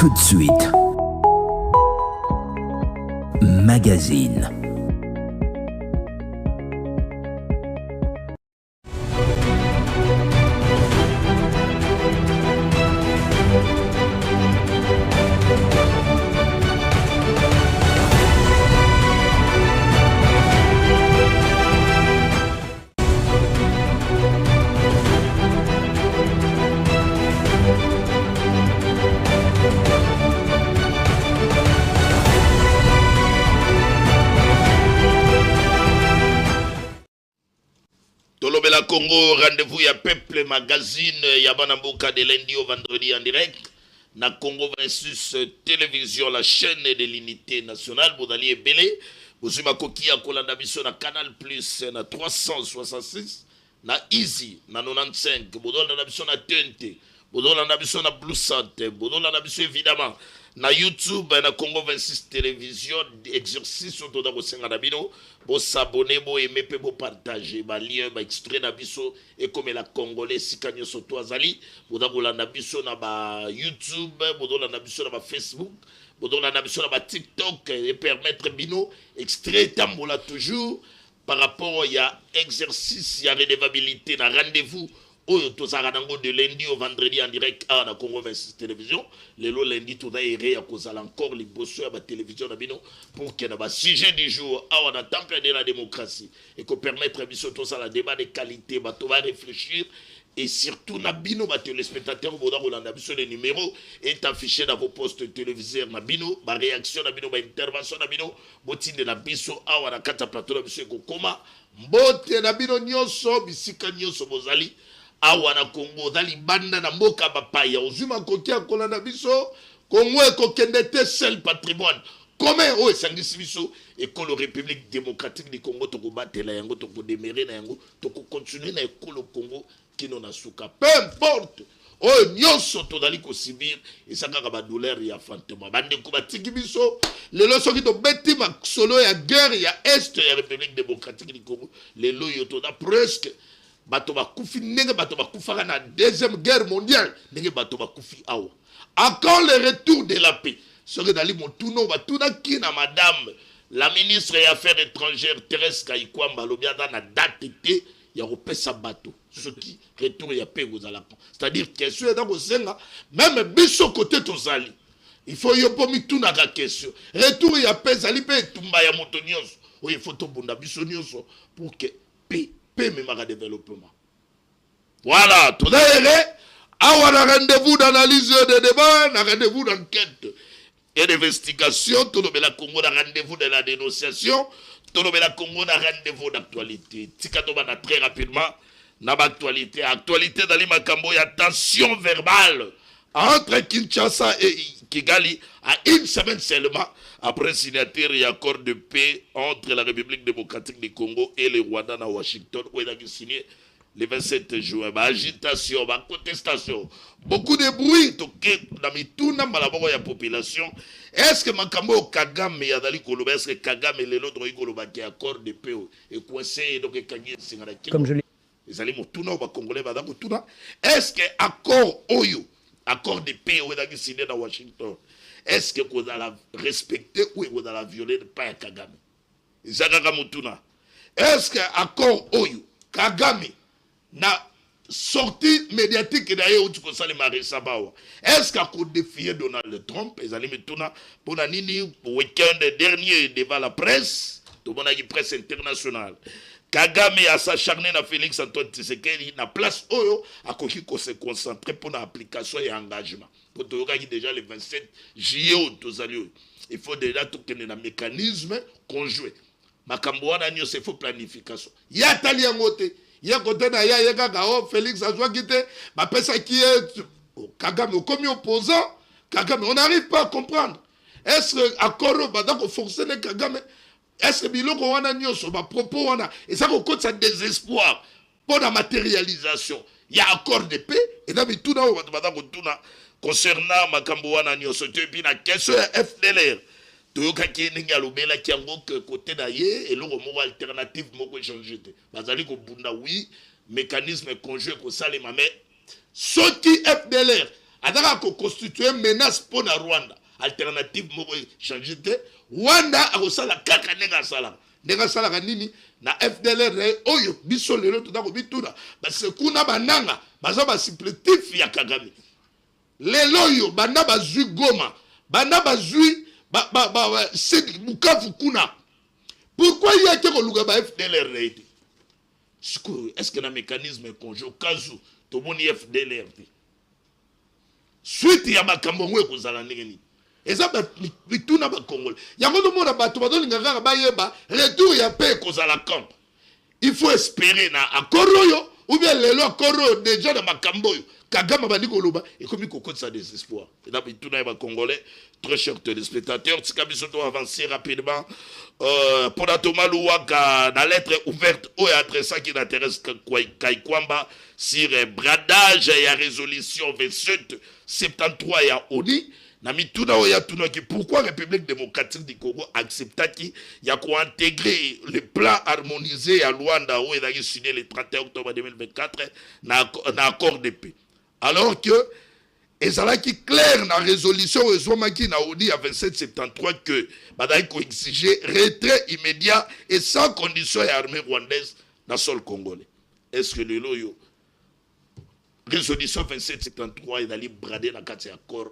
Tout de suite. Magazine. Tolobela Congo, rendez-vous ya Peuple Magazine, Yabana Mboka de lundi au vendredi en direct. Na Congo 26 télévision, la chaîne de l'unité nationale, Bodali et Belé. Bozuma Koki à Kolanda Biso na Canal Plus, na 366, na Easy, na 95, Bodol na Biso na TNT, Bodol na Biso na Blue Sante, Bodol na Biso évidemment. Na YouTube, na Congo 26 télévision, exercice autour de Bosenga Nabino, bo s'abonner, bo aimer, bo partager, ba lien, ba extrait na biso, et comme la Congolais, si kanyo soto azali, bo da gola na biso na ba YouTube, bo do la na biso na ba Facebook, bo do la na biso na ba TikTok, et permettre bino, extrait tambola toujours, par rapport à exercice, il y a redevabilité, na rendez-vous, oyo tozaka nango de lundi au vendredi en direct à la Congo 26 télévision lelo lundi toza ere ya kozala encore liboso ya ba télévision na bino pour que na ba sujet du jour awa na temple de la démocratie et que permettre biso to la débat de qualité ba to va réfléchir et surtout na bino ba téléspectateurs boda kolanda biso le numéro est affiché dans vos postes téléviseurs na bino ba réaction na bino ba intervention na bino botinde na biso awa na kata plateau na biso ko koma mbote na bino nyonso bisika nyonso bozali awa na Congo dali banda na mboka bapaya ozuma kokia kolanda biso Congo ekokende te seul patrimoine comment o esangisi biso ekolo République démocratique du Congo to kobatela yango to kodemere na yango to continuer na ekolo Congo kino na suka peu importe o nyonso to dali ko subir esanga ba douleur ya fantôme bande ko batiki biso lelo soki to beti solo ya guerre ya est ya République démocratique du Congo lelo yo to da presque bato bakufi nenge bato bakufaka na deuxième guerre mondiale nenge bato bakufi awa encore le retour de la paix soki dali motuno batuna ki na madame la ministre des affaires étrangères Thérèse Kayikwamba lobiada na date te ya kopesa bato soki retour ya paix kozala c'est-à-dire question eza kosenga même biso côté tozali il faut yo po mituna ka question retour ya paix zali pe etumba ya moto nyonso oyo il faut tobunda biso nyonso pour que paix même à développement. Voilà, tout d'ailleurs, avoir un rendez-vous d'analyse de débat, un rendez-vous d'enquête et d'investigation, tout le Congo a rendez-vous de la dénonciation, tout le Congo a rendez-vous d'actualité. Tikatoba très rapidement, na actualité dans l'Imakambo, il y a tension verbale entre Kinshasa et Kigali à une semaine seulement après signature et accord de paix entre la République démocratique du Congo et le Rwanda à Washington où il a signé le 27 juin. Agitation, contestation, beaucoup de bruit dans la population. Est-ce que Makambo Kagame Yadali Koloba, est-ce que Kagame et l'autre qui accord de paix et coincé donc comme je l'ai les allés motuna ba congolais ba tuna est-ce que accord oyo accord de paix où il a signé dans Washington est-ce que vous allez respecter ou vous allez violer le pas Kagame? Est-ce que accord Oyo Kagame na sortie médiatique d'ailleurs où tu connais les maris Sabawa? Est-ce qu'à cause défier Donald Trump, ils allaient me tourner pour la nini week-end dernier devant la presse, tout le monde a dit presse internationale. Kagame a s'acharné na Félix Antoine Tshisekedi na place Oyo a koki ko se concentrer pour l'application et engagement. Pour te regarder déjà le 27 juillet, il faut déjà tout qu'il y ait un mécanisme conjoint. Makambo wana nyo c'est faut planification. Ya tali yangote, ya côté na ya gaga Félix Antoine Kité, ba pesa qui est Kagame comme opposant, Kagame on n'arrive pas à comprendre. Est-ce que accord badako fonctionner Kagame? Est-ce que biloko wana nyoso ba propos wana et ça ko sa désespoir pour la matérialisation. Il y a accord de paix et là tout na badako tuna concernant makambo wana nyoso te puis na question FDLR. Toyoka ki ninga lobela ki yango côté na ye et loko moko alternative moko changer te. Bazali ko bunda oui, mécanisme conjoint ko salema mais soki FDLR Adaka ko constituer menace pour la Rwanda. Alternative moko changer te. Rwanda akosala kaka nenga sala. Nenga sala kanini na FDLR oyo biso lelo tutako bituna. Parce que kuna bananga baza ba supplétif ya Kagame. Lelo yo banda bazui Goma, banda bazui c'est Bukavu kuna. Pourquoi il y a que le ba FDLR été? Est-ce que le mécanisme conjoint kazu to moni FDLR? Suite ya makambo ngwe kozala ndenge. Eza bituna ba Congolais. Yango to mona bato bazolinga kaka bayeba retour ya paix kozala quand. Il faut espérer na akoroyo ou bien lelo akoro déjà na makambo yo. Kagame bandi koloba et comme il cocotte sa désespoir. Et là bituna ba Congolais, très chers téléspectateurs, tikabiso to avancer rapidement pour la Tomalouaka dans lettre ouverte au adressé qui n'intéresse Kaikwamba sur bradage et à résolution 2773 ya ONI. Namituna oya tuna ki pourquoi République démocratique du Congo accepta qui ya ko intégrer le plan harmonisé à Luanda où il a signé le 31 octobre 2024 na accord de paix. Alors que ezalaki clair na résolution ezomaki na ONU à 2773 que badai ko exiger retrait immédiat et sans condition et armée rwandaise dans sol congolais. Est-ce que le loyo résolution 2773 est allé brader la carte accord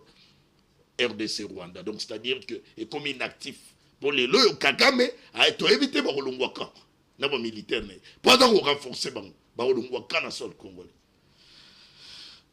RDC Rwanda. Donc c'est-à-dire que est comme inactif pour les loyo Kagame a été évité par Olungwaka na ba militaire mais pendant qu'on renforcer ba Olungwaka na sol congolais.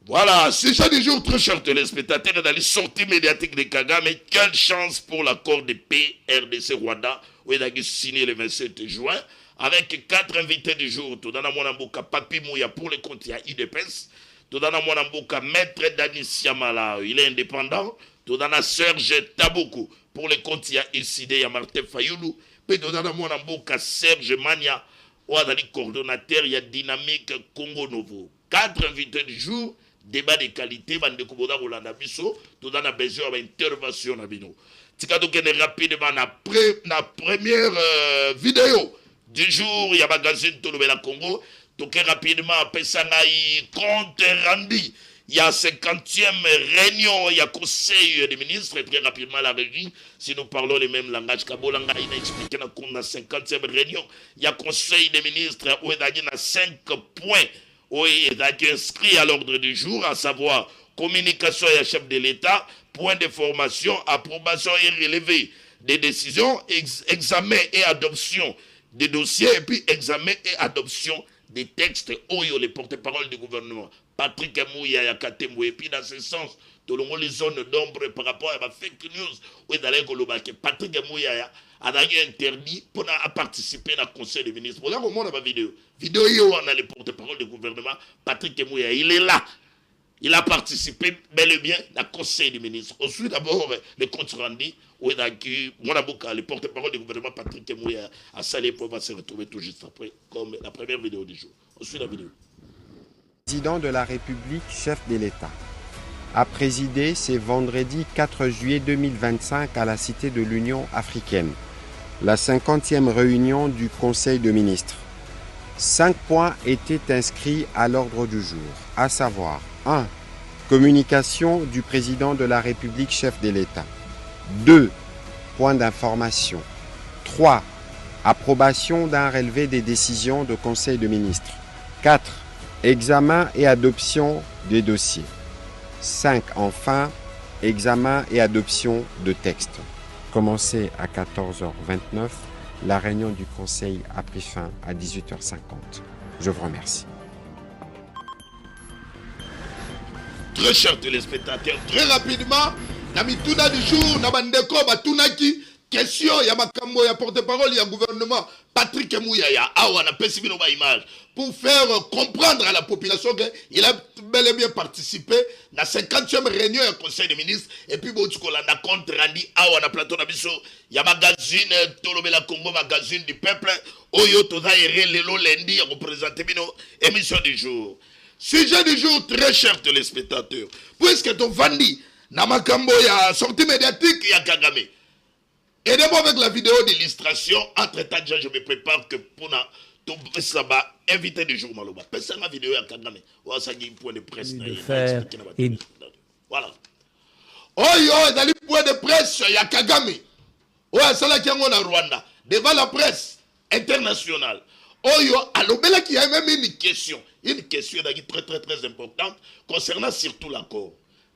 Voilà, sujet du jour, très chers téléspectateurs, dans les sorties médiatiques de Kagame, quelle chance pour l'accord de paix RDC Rwanda, où il a signé le 27 juin, avec 4 invités du jour. Tout dans mon amboka Papi Mouya pour le compte, il y a IDPS. Tout dans mon amboka Maître Dani Siamala, il est indépendant. Tout dans Serge Taboukou, pour le compte, il y a ICD, il y a Martin Fayoulou. Puis tout dans mon amboka Serge Mania, où il y a le coordonnateur, il y a Dynamique Congo Novo. 4 invités du jour. Débat de qualité, bande koboda Rolanda Bisso, tout dans la besoin d'intervention na bino. Tika to kene rapidement na première vidéo du jour, il y a magazine tout le Congo, to kene rapidement pesanga i compte rendu. Il y a 50e réunion, il y a conseil des ministres, très rapidement la régie, si nous parlons le même langage, Kabolanga, il a expliqué qu'on a 50e réunion, il y a conseil des ministres, où il y a 5 points. Oui, il a été inscrit à l'ordre du jour, à savoir communication et chef de l'État, point de formation, approbation et relevé des décisions, examen et adoption des dossiers, et puis examen et adoption des textes. Oyo, les porte-parole du gouvernement. Patrick Mouya Yakatemou, et puis dans ce sens, tout le monde les zones d'ombre par rapport à la fake news, oui, dans les Golobake, Patrick Mouya a interdit pour participer à la conseil des ministres. Voilà comment on a ma vidéo. Vidéo, on a les porte-parole du gouvernement, Patrick Mouya, il est là. Il a participé bel et bien à la conseil des ministres. Ensuite, d'abord, le compte rendu, où il a qui, le porte-parole du gouvernement, Patrick Mouya, a salé pour se retrouver tout juste après, comme la première vidéo du jour. Ensuite, la vidéo. Président de la République, chef de l'État, a présidé ce vendredi 4 juillet 2025 à la Cité de l'Union africaine, la 50e réunion du Conseil de ministres. 5 points étaient inscrits à l'ordre du jour, à savoir 1. Communication du président de la République, chef de l'État. 2. Point d'information. 3. Approbation d'un relevé des décisions du Conseil de ministres. 4. Examen et adoption des dossiers. 5. Enfin, examen et adoption de textes. Commencé à 14h29, la réunion du Conseil a pris fin à 18h50. Je vous remercie. Très chers téléspectateurs, très rapidement, Namituna du jour, Nabandeko, Batunaki, question, il y a Makambo, il y a porte-parole, il y a gouvernement, Patrick Mouyaya, Awa, on a perçu nos images, pour faire comprendre à la population qu'il a bel et bien participé à la 50e réunion du Conseil des ministres, et puis, bon, on a compte rendu, Awa, on a plateau, il y a magazine, Tolobela Congo, magazine du peuple, Oyo, Toza, Lelo, Lendi, représenté, émission du jour. Sujet du jour, très chers téléspectateurs, puisque ton Vandi, Namakambo, il y a sortie médiatique, il y a Kagame. Aidez-moi avec la vidéo d'illustration. Entre-temps, je me prépare que pour invité du jour, Maloba. Personne la vidéo à Kagame. De faire Voilà. Oyo, dans le point de presse, il y a Kagame. Oyo, c'est là qu'il y a Rwanda. Devant la presse internationale. Oyo, alors, il y a même une question très très très importante concernant surtout l'accord.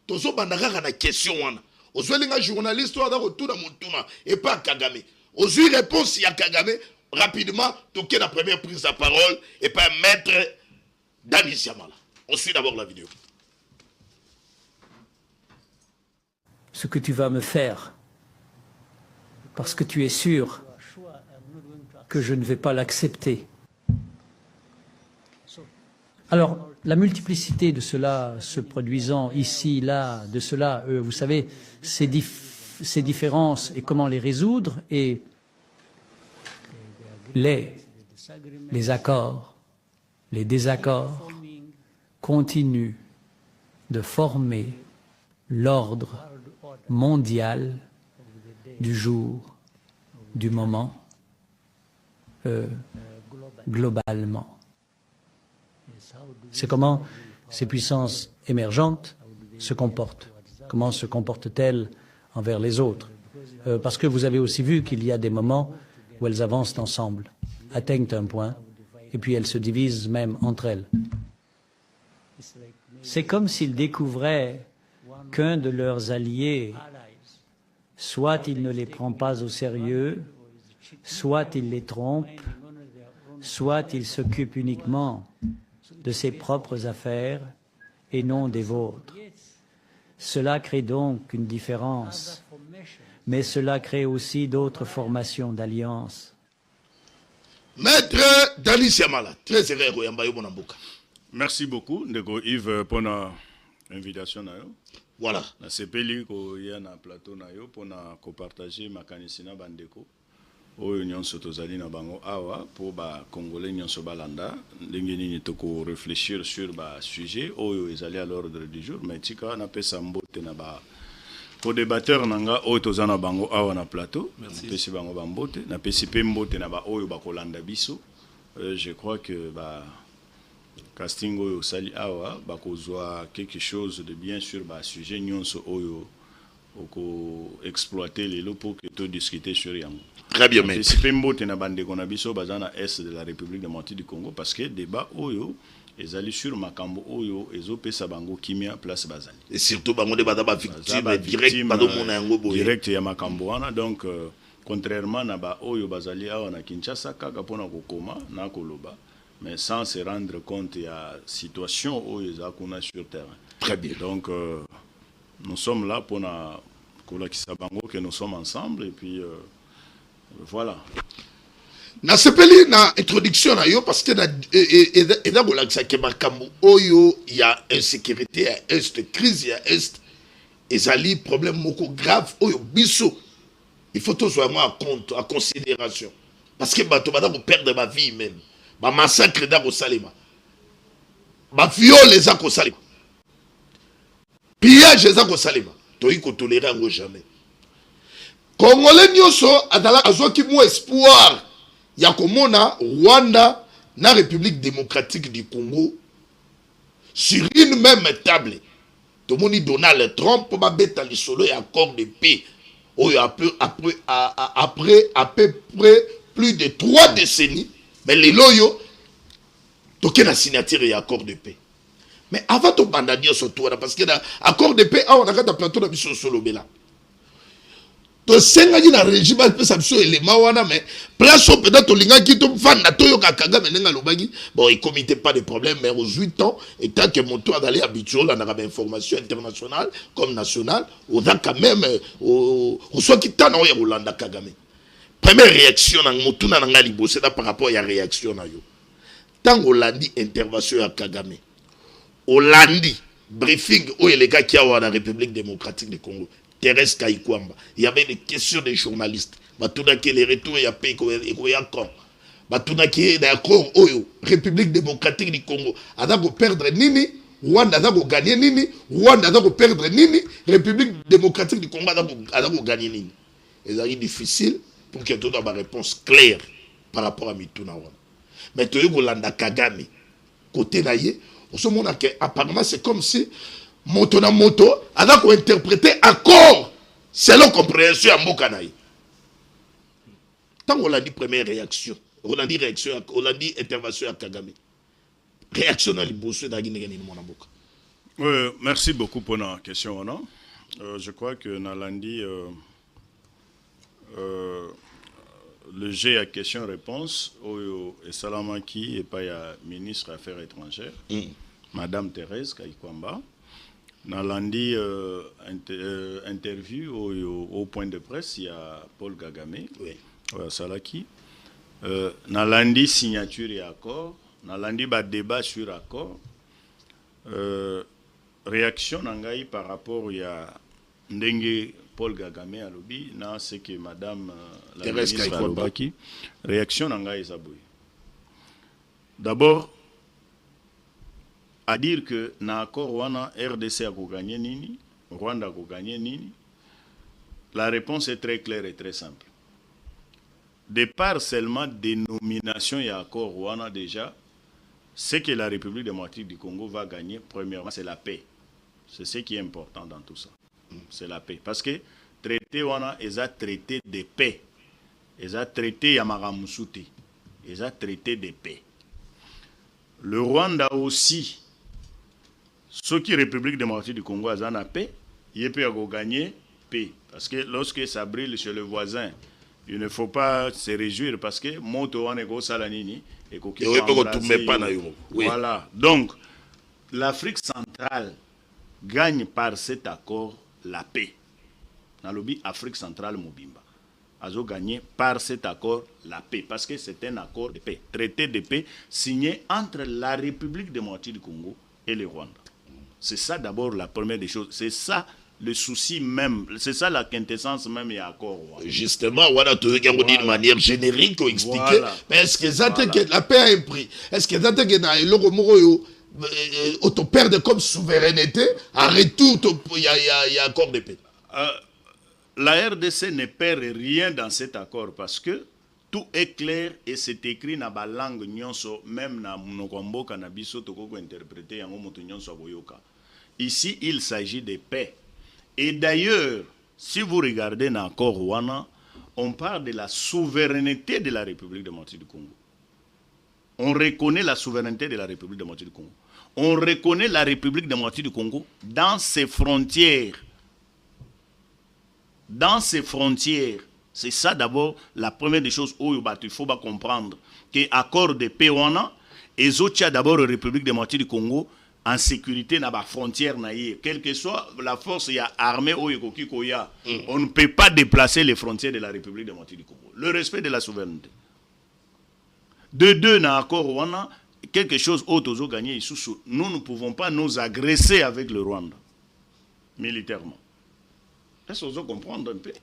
Tozo bandaka na question wana. Ozolinga journaliste wa da retourna mutuna et pas Kagame. Ozu réponse ya Kagame rapidement toquer la première prise de parole et pas maître Dani Siamala. On suit d'abord la vidéo. Ce que tu vas me faire, parce que tu es sûr que je ne vais pas l'accepter. Alors, la multiplicité de cela se produisant ici, là, de cela, vous savez, ces différences et comment les résoudre, et les accords, les désaccords continuent de former l'ordre mondial du jour, du moment, globalement. C'est comment ces puissances émergentes se comportent. Comment se comportent-elles envers les autres? Parce que vous avez aussi vu qu'il y a des moments où elles avancent ensemble, atteignent un point, et puis elles se divisent même entre elles. C'est comme s'ils découvraient qu'un de leurs alliés, soit il ne les prend pas au sérieux, soit il les trompe, soit il s'occupe uniquement de ses propres affaires et non des vôtres. Cela crée donc une différence, mais cela crée aussi d'autres formations d'alliances. Maître Dani Siamala, très heureux Royamba yo Bonamboka. Merci beaucoup, Ndeko Yves, pour l'invitation. Voilà. Na sepeli ko ya na plateau na yo pour partager makanisi na bandeko. Oyo nyonso tozali na bango awa pour ba congolais nyonso balanda ndenge nini toko réfléchir sur ba sujet oyo ezali à l'ordre du jour, mais tika na pesa mbote na ba ko débatteur nanga oyo tozana bango awa na plateau. Pesi bango ba mbote na pesi pe mbote na ba oyo ba kolanda biso. Je crois que ba casting oyo sali awa ba kozwa quelque chose de bien sûr ba sujet nyonso oyo oko exploiter les lots pour que to discuter sur yango. Très bien, maître. C'est pas mbote na bande qu'on a biso bazana est de la République démocratique du Congo parce que débat oyo ezali sur makambo oyo ezopesa bango kimia place bazali. Et surtout bango de bada ba victime direct bado mona yango boye. Direct ya makambo wana donc contrairement na ba oyo bazali awa na Kinshasa kaka pona kokoma na koloba mais sans se rendre compte ya situation oyo ezakuna sur terrain. Très bien. Donc nous sommes là pour na kolakisa bango que nous sommes ensemble et puis voilà. Na sepeli na introduction na yo parce que na eda bolakisa ke makambo oyo ya insécurité ya est crise ya est ezali problème moko grave oyo biso il faut tous vraiment à compte à considération parce que bato bada ko perdre ma vie même ba massacre da ko salema ba viol eza ko salema pillage eza ko salema to iko tolérer ngo jamais. Congolais nyonso adala azoki mo espoir ya komona Rwanda na République démocratique du Congo sur une même table. Tomoni Donald Trump ba beta lisolo ya accord de paix oyo après à peu près plus de 3 décennies mais les loyo toke na signature ya accord de paix. Mais avant to bandanio surtout parce que accord de paix on a kata plateau na biso solo bela. To senga na régime pe sa biso élément wana mais place au peut-être to linga ki to fanda to yo Kagame nenga lobaki bon il comité pas de problème mais aux 8 ans et tant que mon tour d'aller habituel on a information internationale comme nationale on a quand même au soit qui tana o ya Rolanda Kagame. Première réaction na motuna na ngali bossé par rapport à la réaction na yo. Tant Hollandi intervention à Kagame. Hollandi briefing où les gars qui a la République démocratique du Congo. Thérèse Kaïkwamba. Il y avait des questions des journalistes. Batuna qui les retours il y a pays et quand. Batuna qui est d'accord oyo République démocratique du Congo. Adako perdre nini, Rwanda adako gagner nini, Rwanda adako perdre nini, République démocratique du Congo adako gagner nini. Et ça est difficile pour que tout ait une réponse claire par rapport à Mituna wana. Mais tu es Rolanda Kagame côté naïe, on se montre que apparemment c'est comme si moto na moto aza ko interpréter accord selon compréhension ya mboka na ye. Tant on l'a dit première réaction, on a dit réaction, on a dit intervention à Kagame. Réaction dans les bourses d'Agui Negani de Monaboka. Merci beaucoup pour la question. Non? Je crois que Nalandi, le G à question-réponse, et Salamaki et pas ya ministre Affaires étrangères, Madame Thérèse Kaikwamba, Nalandi interview au point de presse, il y a Paul Kagame, Salaki, Nalandi signature et accord. Nalandi ba débat sur accord. Réaction nangai par rapport à Ndenge Paul Kagame à lobby, na c'est que Madame la ministre Alobaki. Réaction nangai Zaboui. D'abord, à dire que na accord wana RDC a gagné nini, Rwanda a gagné nini. La réponse est très claire et très simple. De par seulement dénomination et accord Rwanda déjà. Ce que la République démocratique du Congo va gagner, premièrement, c'est la paix. C'est ce qui est important dans tout ça. C'est la paix. Parce que traité, ils ont traité de paix. Ils ont traité Yamaramusouti. Ils ont traité de paix. Le Rwanda aussi, ce qui est la République démocratique du Congo, ils ont la paix. Ils peuvent gagner paix. Parce que lorsque ça brille chez le voisin, il ne faut pas se réjouir parce que Moto Wanego Salanini et voilà. Donc, l'Afrique centrale gagne par cet accord la paix. Dans le but, Afrique centrale Mobimba a gagné par cet accord la paix parce que c'est un accord de paix, traité de paix signé entre la République démocratique du Congo et le Rwanda. C'est ça d'abord la première des choses. C'est ça le souci même, c'est ça la quintessence même et accord. Justement, on a tout dit de manière générique ou expliquer. Mais est-ce que la paix a un prix? Est-ce que ça te perdre comme souveraineté, en retour, il y a accord de paix? La RDC ne perd rien dans cet accord parce que tout est clair et c'est écrit dans la langue nyonso, même dans Monokombo, Kanabiso, Toko interprété, Yango Moto Nyonso Boyoka. Ici, il s'agit de paix. Et d'ailleurs, si vous regardez dans l'accord Rwanda, on parle de la souveraineté de la République démocratique du Congo. On reconnaît la souveraineté de la République démocratique du Congo. On reconnaît la République démocratique du Congo dans ses frontières. Dans ses frontières. C'est ça d'abord la première des choses où il faut comprendre. Que l'accord de paix Rwanda, et d'abord la République démocratique du Congo, en sécurité dans la frontière, quelle que soit la force armée ou on ne peut pas déplacer les frontières de la République démocratique du Congo. Le respect de la souveraineté. De deux, dans l'accord Rwanda, quelque chose autre gagné. Nous ne pouvons pas nous agresser avec le Rwanda, militairement. Est-ce que vous comprenez un peu?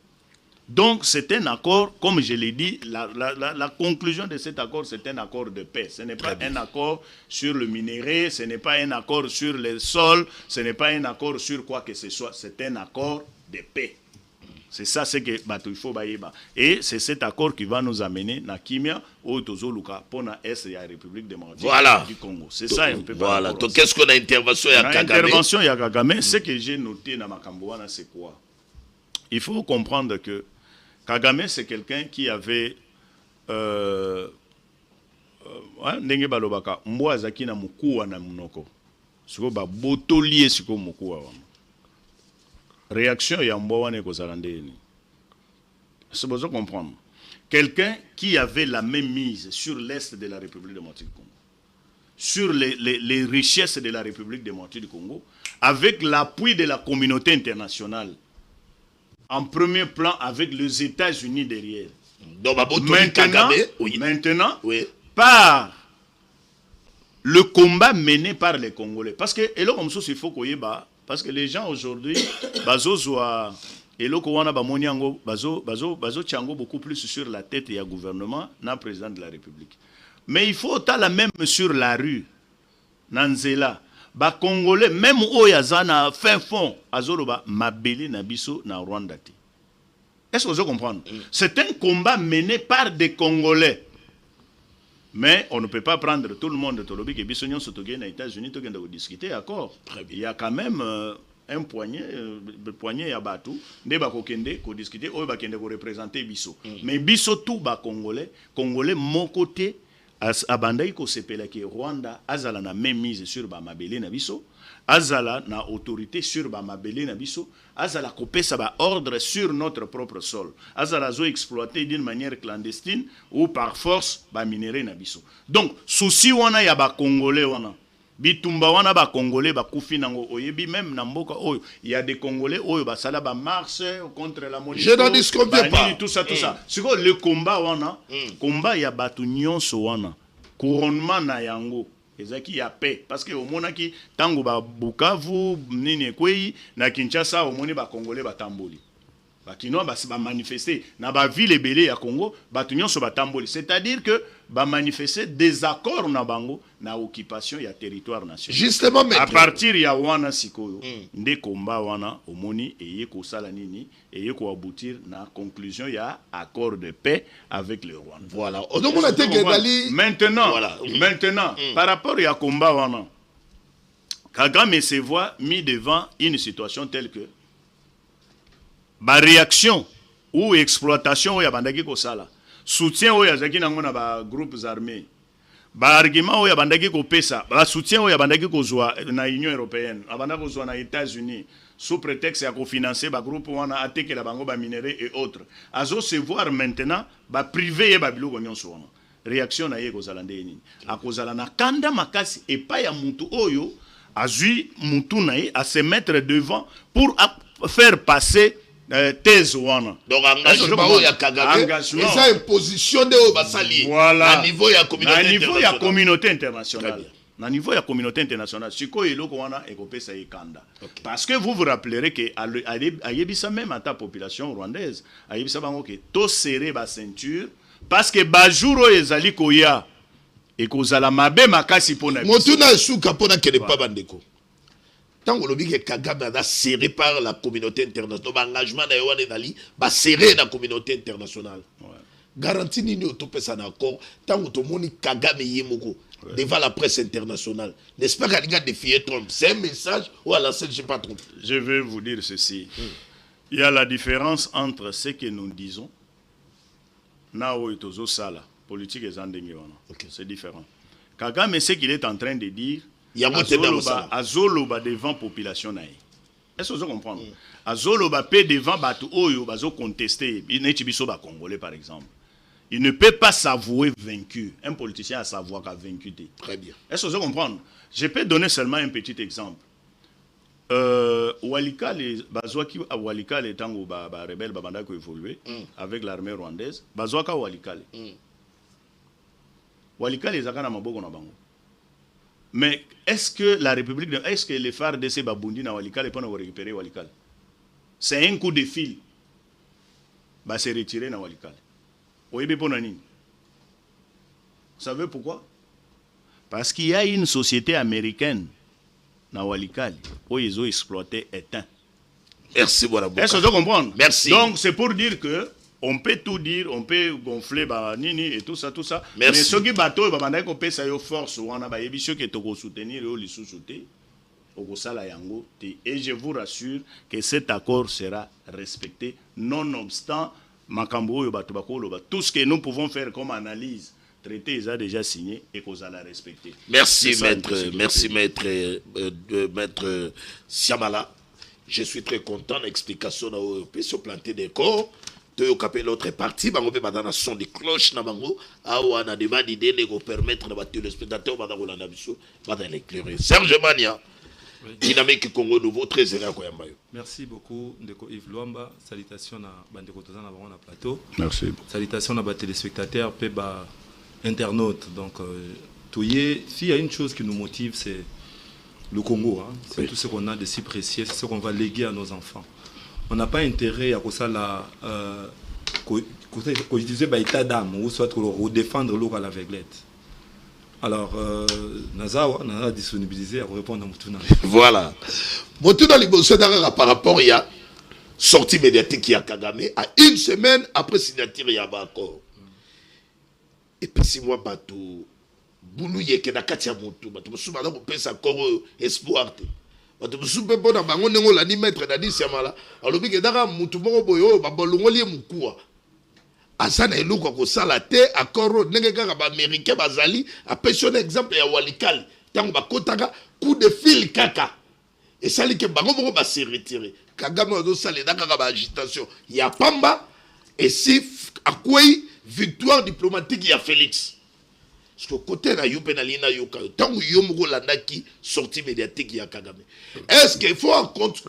Donc, c'est un accord, comme je l'ai dit, la conclusion de cet accord, c'est un accord de paix. Ce n'est pas un accord sur le minerai, ce n'est pas un accord sur les sols, ce n'est pas un accord sur quoi que ce soit, c'est un accord de paix. C'est ça ce que il faut baïba. Et c'est cet accord qui va nous amener à Kimia, au Tozoluka, pour la République démocratique du Congo. C'est ça un peu. Voilà. Donc, qu'est-ce qu'on a intervention à Kagame? Intervention à Kagame, ce que j'ai noté dans Makambouana, c'est quoi? Il faut comprendre que Kagame, c'est quelqu'un qui avait ndenge balobaka mbwa azaki na mukuwa na munoko siko ba botolier siko mukuwa wa réaction ya mbwa wana ekozala ndeni. C'est besoin de comprendre. Quelqu'un qui avait la même mise sur l'est de la République démocratique du Congo, sur les richesses de la République démocratique du Congo, avec l'appui de la communauté internationale, en premier plan avec les États-Unis derrière. Donc, maintenant, par le combat mené par les Congolais. Parce que, et là, comme ça, il faut qu'on y ait, parce que les gens aujourd'hui, et là, qu'on a beaucoup plus sur la tête du gouvernement, na président de la République. Mais il faut la même sur la rue, Nanzela. Ba Congolais, même Oyazana, fin fond, Azoroba, Mabeli, Nabiso, na Rwanda. Est-ce que vous comprenez? C'est un combat mené par des Congolais. Mais on ne peut pas prendre tout le monde. Tolobi que Bissonion Sotogué aux États-Unis, tout le monde discuter, d'accord. Il y a quand même un poignet à Batou, des bakokende, ko discuter, ou bakende ko représenter Bisso. Mais Bisso tout ba Congolais, mon côté, à Bandaï ko sepela que Rwanda, azala na même mise sur ba mabele na Bisso, azala na autorité sur ba mabele na Bisso, azala kopé ça ba ordre sur notre propre sol, azala zo exploité d'une manière clandestine ou par force ba minerai na Bisso. Donc souci wana ya ba Congolais wana. Bitumba wana ba Congolais ba kufi nango oyebi même na mboka oyo il y a des Congolais oyo ba sala ba marche contre la monnaie. Je n'en disconviens pas. Tout ça. C'est quoi le combat wana? Combat ya batu nyonso wana. Couronnement na yango. Ezaki ya paix parce que omona ki tango ba Bukavu nini kwei na Kinshasa omoni ba Congolais ba tamboli. Ba kinoa ba manifester na ba ville ebele ya Congo batu nyonso ba tamboli. C'est-à-dire que ba manifester désaccord na bango na occupation ya territoire national. Justement, maître. À partir ya wana sikoyo nde komba wana omoni eye ko sala nini eye ko aboutir na conclusion ya accord de paix avec le Rwanda. Voilà. Donc on a été maintenant Voilà. Maintenant par rapport ya komba wana Kagame se voit mis devant une situation telle que ba réaction ou exploitation ya bandaki ko sala soutien oya zaki nango na ba groupes armés ba argument oya bandaki ko pesa ba soutien oya bandaki ko zwa na Union européenne abanda ko zwa na États-Unis sous prétexte ya ko financer ba groupe wana ateke la bango ba minerais et autres azo se voir maintenant ba privé ye ba biloko nyonso wana réaction na ye ko zala ndeni akozala na kanda makasi et pas ya mutu oyo azui mutu na ye à se mettre devant pour faire passer thèse wana. Donc engagement ya Kagame, et ça imposition de basali. Voilà. À niveau ya communauté internationale. Na niveau ya communauté internationale. Siko eloko wana ekopesa ekanda. Parce que vous vous rappellerez que ayebisa même à ta population rwandaise, ayebisa bango que to serrer ba ceinture parce que bajuro ezali koya et kozala mabe makasi pona. Motuna suka pona Kele pas bandeko. Tant que Kagame a serré par la communauté internationale, l'engagement d'Ayoane Dali va serrer la communauté internationale. Garantie ni au topé ça d'accord. Tant que tout le monde Kagame yemoko devant la presse internationale. N'est-ce pas qu'il y a défié Trump? C'est un message ou à la scène, je ne sais pas Trump. Je vais vous dire ceci. Il y a la différence entre ce que nous disons, Nao et Tozo Sala, politique et Zandengwana. C'est différent. Kagame, ce qu'il est en train de dire, Azoloba devant population naïe. Est-ce que vous comprenez? Azoloba peut devant Batu Oyo, Bazo contester, Inechibiso ba Congolais par exemple. Il ne peut pas s'avouer vaincu. Un politicien a savoir qu'il a vaincu. Très bien. Est-ce que vous comprenez? Je peux donner seulement un petit exemple. Walika, les Bazouaki à Walika, les tango ba rebelle Babanda qui évolué avec l'armée rwandaise. Bazouaka Walika. Walika les Akana Maboko na bango. Mais est-ce que la République, est-ce que les phares de ces Babundi na Walikale pour récupérer Walikale? C'est un coup de fil. Bah c'est retiré na Walikale. Oyebi ponani. Vous savez pourquoi? Parce qu'il y a une société américaine na Walikale où ils ont exploité éteint. Merci voilà. Est-ce que vous comprenez? Merci. Donc c'est pour dire que on peut tout dire, on peut gonfler bah nini et tout ça. Merci. Mais ceux qui bateau bah bandai qu'on peut ça yo force ou on a bah yebisio que toko soutenir yo li sous-souté au sala yango et je vous rassure que cet accord sera respecté nonobstant makambo yo bato bakolo ba tout ce que nous pouvons faire comme analyse traité ils a déjà signé et qu'on a la respecter. Merci maître, merci maître Siamala. Je suis très content d'explication au peut se planter des corps. De caper l'autre partie, bango pe badana son de cloche na bango, awa na demande d'idée de permettre na téléspectateurs badana la biso, badana éclairer. Serge Mania, Dynamique Congo Nouveau, très heureux à Yambayo. Merci beaucoup Ndeko Yves Luamba, salutations à Bandeko Tozana na plateau. Merci. Salutations à téléspectateurs, pe ba internautes. Donc s'il y a une chose qui nous motive, c'est le Congo, hein. C'est tout ce qu'on a de si précieux, c'est ce qu'on va léguer à nos enfants. On n'a pas intérêt à ça la utiliser l'état d'âme ou soit pour défendre l'eau à l'aveuglette. Alors, Nazawa a disponibilisé à répondre à Moutuna. Voilà. Moutuna Libosadara par rapport il y a sortie médiatique qui a Kagame à une semaine après signature il y a un accord. epesi mwa bato bulu yeke na kati ya motu bato mosusu baza kopesa koro espoir te bato mosusu mpe mpo na bango ndenge olandi maître Dadis Yamala alobi ke daka motu moko boye oyo babolongoli ye mokuwa aza na eloko ya kosala te akoro ndenge kaka baaméricain bazali apesi yo na exemple ya walikali ntango bakotaka coup de fil kaka esali ke bango moko base retire Kagame azosalela kaka baagitation ya pamba esi akwei victoire diplomatique ya Félix. Parce que côté na yo na lina yoka tant yo moko landaki sortie médiatique ya Kagame. Est-ce qu'il faut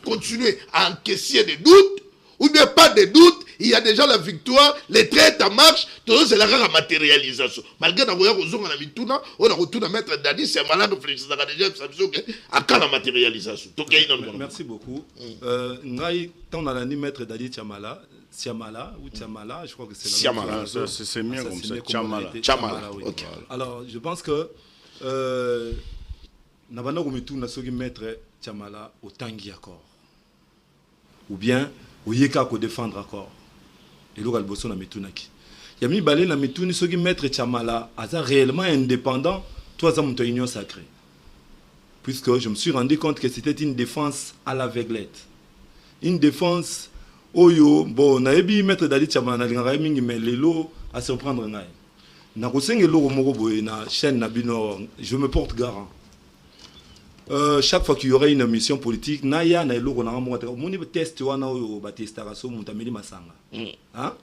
continuer à encaisser des doutes ou bien pas de doutes, il y a déjà la victoire, les traits en marche, tout c'est la rare matérialisation. Malgré na voya kozonga na mituna, on a retourné à mettre Dadis c'est malade Félix na déjà ça à la matérialisation. Merci beaucoup. Ngai tant on a ni maître Dadis Siamala ou Tiamala, je crois que c'est la Siamala, c'est mieux comme ça. Tiamala, oui. Okay. Alors, je pense que Nabana Gomitou n'a pas maître Tiamala au Tangi accord. Ou bien, au Yeka ko défendre accord. Et l'oral bosso na mitunaki. Yami balé na mituni soki maître Tiamala asa réellement indépendant, toi ça mon union sacrée. Puisque je me suis rendu compte que c'était une défense à l'aveuglette. Une défense oyo bon naebi maître Dadis Yamala ngaka mingi mais lelo à se prendre ngai na kosenge loko moko boye na chaîne na bino je me porte garant chaque fois qu'il y aurait une mission politique naya na loko na mo moni test wana oyo ba testaka so mutameli masanga hein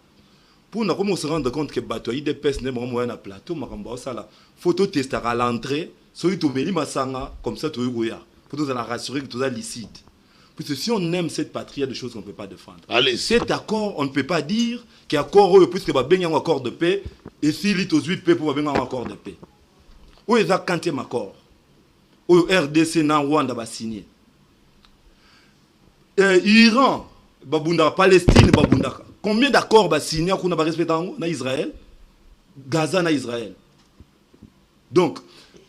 pour na comment se rendre compte que bato IDPS ne mo na plateau makambo sala photo testaka à l'entrée so itomeli masanga comme ça to yoya pour nous la rassurer que tout ça licite. Parce que si on aime cette patrie, il y a des choses qu'on ne peut pas défendre. Allez. Cet accord, on ne peut pas dire qu'il y a accord, puisque il y a un accord de paix, et s'il est aux 8 paix, pour un accord de paix. Où est-ce qu'il y a un accord? Où RDC, Rwanda va signer. Iran, Palestine, combien d'accords va signer qu'on a respecté en Israël? Gaza, en Israël. Donc,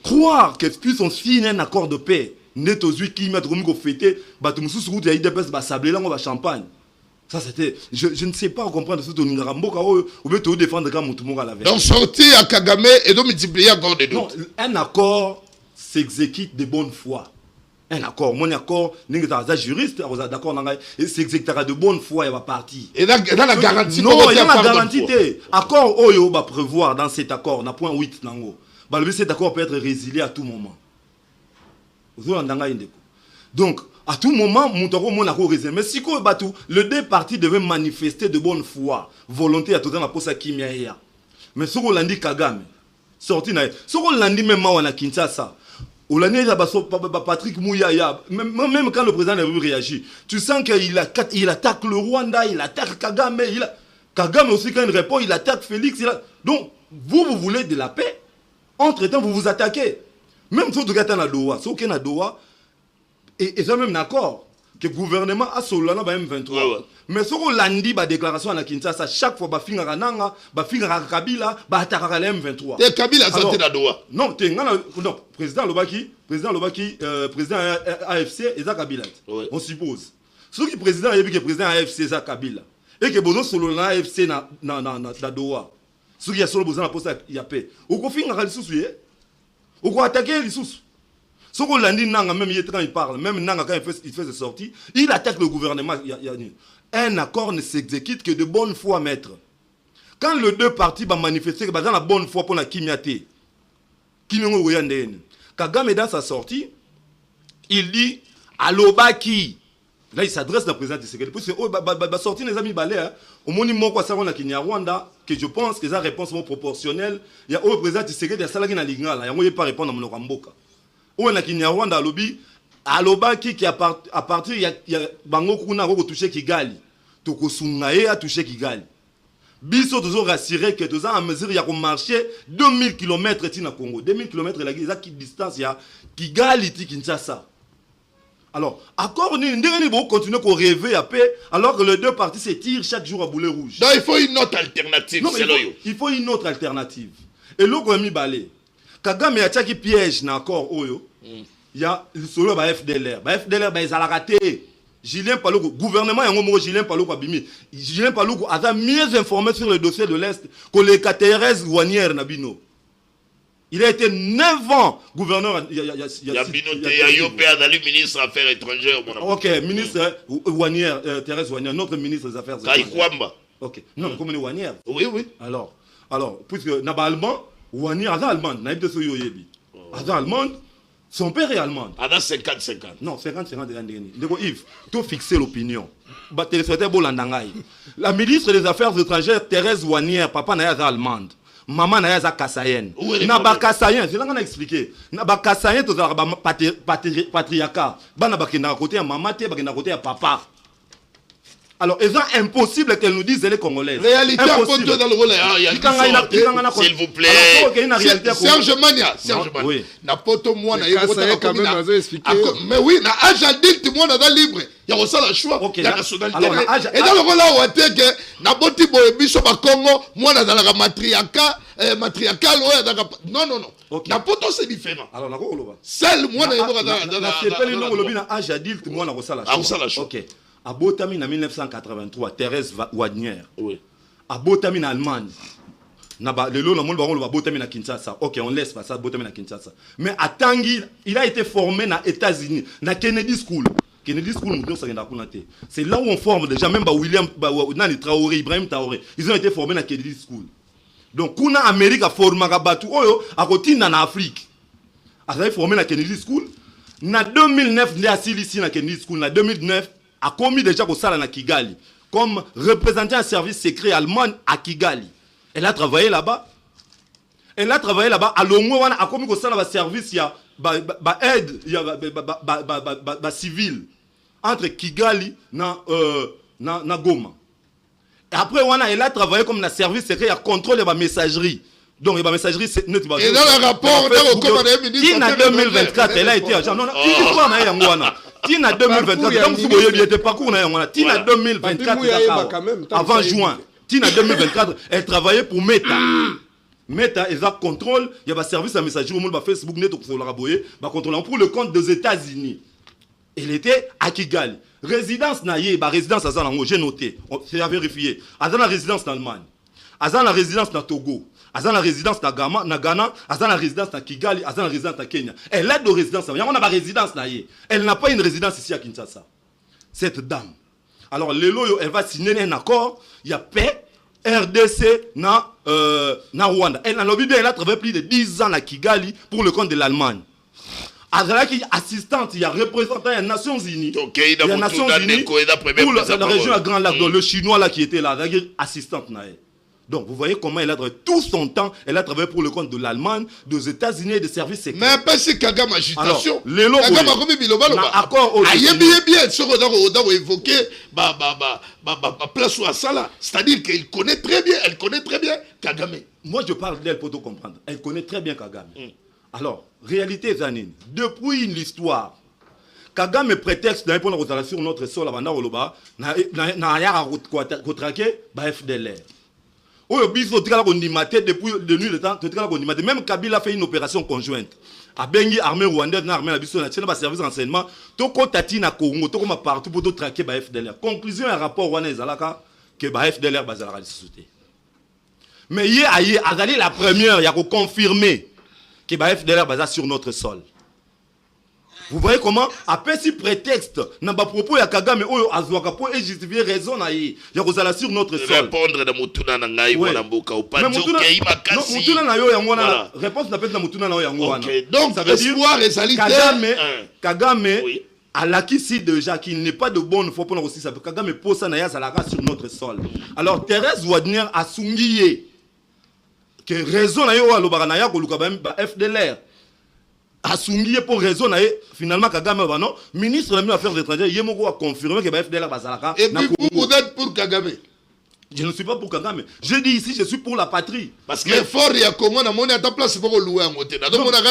croire qu'elle puisse signer un accord de paix, net aux 8 qui mettent au fêté, batumoussou route ya IDPS ba sablé là on va champagne. Ça c'était je ne sais pas comprendre ce que nous Ramboka ou bien te défendre quand mutumo à la veille. Donc sorti à Kagame et donc multiplier accord de doute. Un accord s'exécute de bonne foi. Un accord, mon accord, n'est pas juriste, d'accord, et s'exécutera de bonne foi et va partir. Et là la garantie non, il y a la garantie. Accord oyo va prévoir dans cet accord, na point 8 nango. Bah le cet accord peut être résilié à tout moment. Donc, à tout moment, mais si le deux parties devaient manifester de bonne foi, volonté à tout le monde. Mais ce qu'on l'a dit Kagame, sorti ce qu'on l'a dit même à Kinshasa, Patrick Mouyaya, même quand le président a réagi, tu sens qu'il attaque le Rwanda, il attaque Kagame, Kagame aussi quand il répond, il attaque Félix. Donc, vous voulez de la paix, entre-temps vous vous attaquez. Même si vous regardez la Doha, si vous regardez la Doha, et c'est même d'accord que le gouvernement a solo na M23. Ouais. Mais si vous landi ba déclaration à Kinshasa, chaque fois ba finga nanga, ba finga Kabila, ba attaquer la M23. Et Kabila santé la Doha. Non, non, président Lobaki, président AFC et Kabila. Ouais. On suppose. Ce qui président et que président AFC et Kabila et que bozo solo na AFC na Doha. Ce qui a solo besoin de poser ya paix. Au kofinga ka lisusu ye. Ou quoi attaquer les sous. Ce qu'on l'a dit, même quand il parle, même quand il fait ses sorties, il attaque le gouvernement. Un accord ne s'exécute que de bonne foi, maître. Quand les deux parties vont manifester, dans la bonne foi pour la Kimiate, Kagame dans sa sortie, il dit Alobaki. Là, il s'adresse à la présidente du Sénégal. Parce que sortie les amis balais, au moment où on a Rwanda, que je pense que sa réponse est proportionnelle. Il y a au président du Sénégal, il y a Salagina Lingala, il n'y a pas répondre à mon Ramboka. Où on a Rwanda, Alobaki qui à partir, il y a Bango Kuna qui a touché Kigali. Tokosungae a touché Kigali. Biso toujours rassuré que tous en mesure il y a marché 2000 km au Congo. 2000 km la distance il y a Kigali Kinshasa. Alors, accord, nous continuer à rêver à paix, alors que les deux parties se tirent chaque jour à boulet rouge. Donc, il faut une autre alternative. Non, il faut une autre alternative. Et là, on a mis balai. Kagame a piège dans l'accord, il y a le solo de FDLR. FDLR, ils ont raté. Julien Paluku, gouvernement Yango Julien Paluku Abimi. Julien Paluku a mieux informé sur le dossier de l'Est que les Thérèse Ouanière Nabino. Il a été 9 ans gouverneur. Yabino Teyayopé Adali, ministre des Affaires étrangères. Ok, ministre Ouanière, Thérèse Ouanière, notre ministre des Affaires étrangères. Kaikwamba. Ok, non, comme Ouanière. Oui, oui. Alors, puisque Naba allemand, Ouanière a allemande, n'a pas de yoyebi. A allemande, son père est allemand. Ada 50-50. Non, 50-50 de Yves, tu fixer l'opinion. La ministre des Affaires étrangères, Thérèse Ouanière, papa n'a pas allemande. Maman n'a pas kassayen. Na ba kassayen, c'est là qu'on a expliqué. Na ba kassayen to za patriarcat. Ba na ba ki na côté à maman te, ba ki na côté à papa. Alors, c'est impossible qu'elle nous dise les Congolaises. Réalité à côté dans le rôle. S'il vous plaît. Serge Mania. Oui. Na poto moi na quand même mais oui, na âge adulte moi na libre. Il y a aussi le choix. Il y a nationalité. Et dans le rôle là où est que na boti boye biso ba Congo, moi na la matriarcat, matriarcal non. Na poto c'est différent. Alors na ko seul moi na c'est pas le nom lobi na âge adulte moi na ko sala choix. OK. À Botami en 1983, Thérèse Ouanière. Oui. À Botami en Allemagne. Le lot, on va Botami à Kinshasa. Ok, on laisse pas ça, Botami à Kinshasa. Mais à Tanguy, il a été formé aux États-Unis, dans Kennedy School. Kennedy School, c'est là où on forme déjà, même William Traoré, Ibrahim Traoré. Ils ont été formés dans Kennedy School. Donc, quand l'Amérique a formé Batu, à côté en Afrique. Ils ont été formés dans Kennedy School. En 2009, il y a ici dans Kennedy School. En 2009, a commis déjà au Sala na Kigali comme représentant un service secret allemand à Kigali. Elle a travaillé là-bas. À Longwe a commis au Sala service il y a aide il y a civil entre Kigali na Goma. Et après elle a travaillé comme un service secret à contrôle de la messagerie. Donc, la messagerie, c'est notre et dans le rapport, en 2024, elle a été agent. Non, Tina 2024, comme si vous était parcours, Tina 2024, avant juin, Tina 2024, elle travaillait pour Meta. Meta, ils ont contrôle, il y a un service à messagerie, au Facebook, contrôlant pour le compte des États-Unis. Elle était à Kigali. Résidence naïe, résidence à Zalango, j'ai noté, c'est à vérifier. À la résidence en Allemagne, à la résidence en Togo. Azan la résidence na Ghana, Azan la résidence na Kigali, Azan la résidence na Kenya. Elle a de résidence. Il y a une résidence là. Elle n'a pas une résidence ici à Kinshasa. Cette dame. Alors, elle va signer un accord. Il y a paix, RDC na Rwanda. Elle a travaillé plus de 10 ans à Kigali pour le compte de l'Allemagne. Azalaki assistante, il y a représentant des Nations Unies. Il y a Nations Unies pour la région à Grand Lac, le Chinois là qui était là, assistante na. Donc, vous voyez comment elle a travaillé tout son temps. Elle a travaillé pour le compte de l'Allemagne, des États-Unis et des services secrets. Mais pas si Kagame agitation. Alors, Kagame a remis Biloba. Accord bien, ce qu'on a évoqué, place ou à ça là. C'est-à-dire qu'elle connaît très bien Kagame. Moi, je parle d'elle pour tout comprendre. Elle connaît très bien Kagame. Alors, réalité, Zanine, depuis l'histoire, Kagame prétexte d'aller prendre sur notre sol avant d'Oloba, n'a rien à retraquer, FDLR. Depuis le temps, même Kabila a fait une opération conjointe. A Bengi, armée rwandaise, armée nationale, service renseignement, toko tati na Congo, toko ma partout pour traquer ba FDLR. Conclusion un rapport rwandais alaka que ba FDLR bazala sauté. Mais hier azali la première, il y a confirmé que ba FDLR bazala sur notre sol. Vous voyez comment, après si prétexte, n'a pas propos ya Kagame oyo azwaka po et justifier raison na yi, ya kozala sur notre sol. Répondre na mutuna na ngai wana mboka upanzo ke imakasi. Non, mutuna na yo yango wana. Réponse na peut na mutuna na yo yango wana. Donc ça veut dire Kagame alakisi déjà qu'il n'est pas de bonne foi pour aussi ça. Kagame posa na ya salaka sur notre sol. Alors Thérèse Ouanière a sungiye que raison na yo alobaka na ya koluka ba FDLR. Asungiye pour raison finalement Kagame non ministre des Affaires étrangères Yemoko a confirmé que FDLR bazalaka. Et puis vous êtes pour Kagame. Je ne suis pas pour Kagame. Je dis ici je suis pour la patrie. Parce que l'effort il y a Congo na moni à ta place pour louer en côté. Donc on a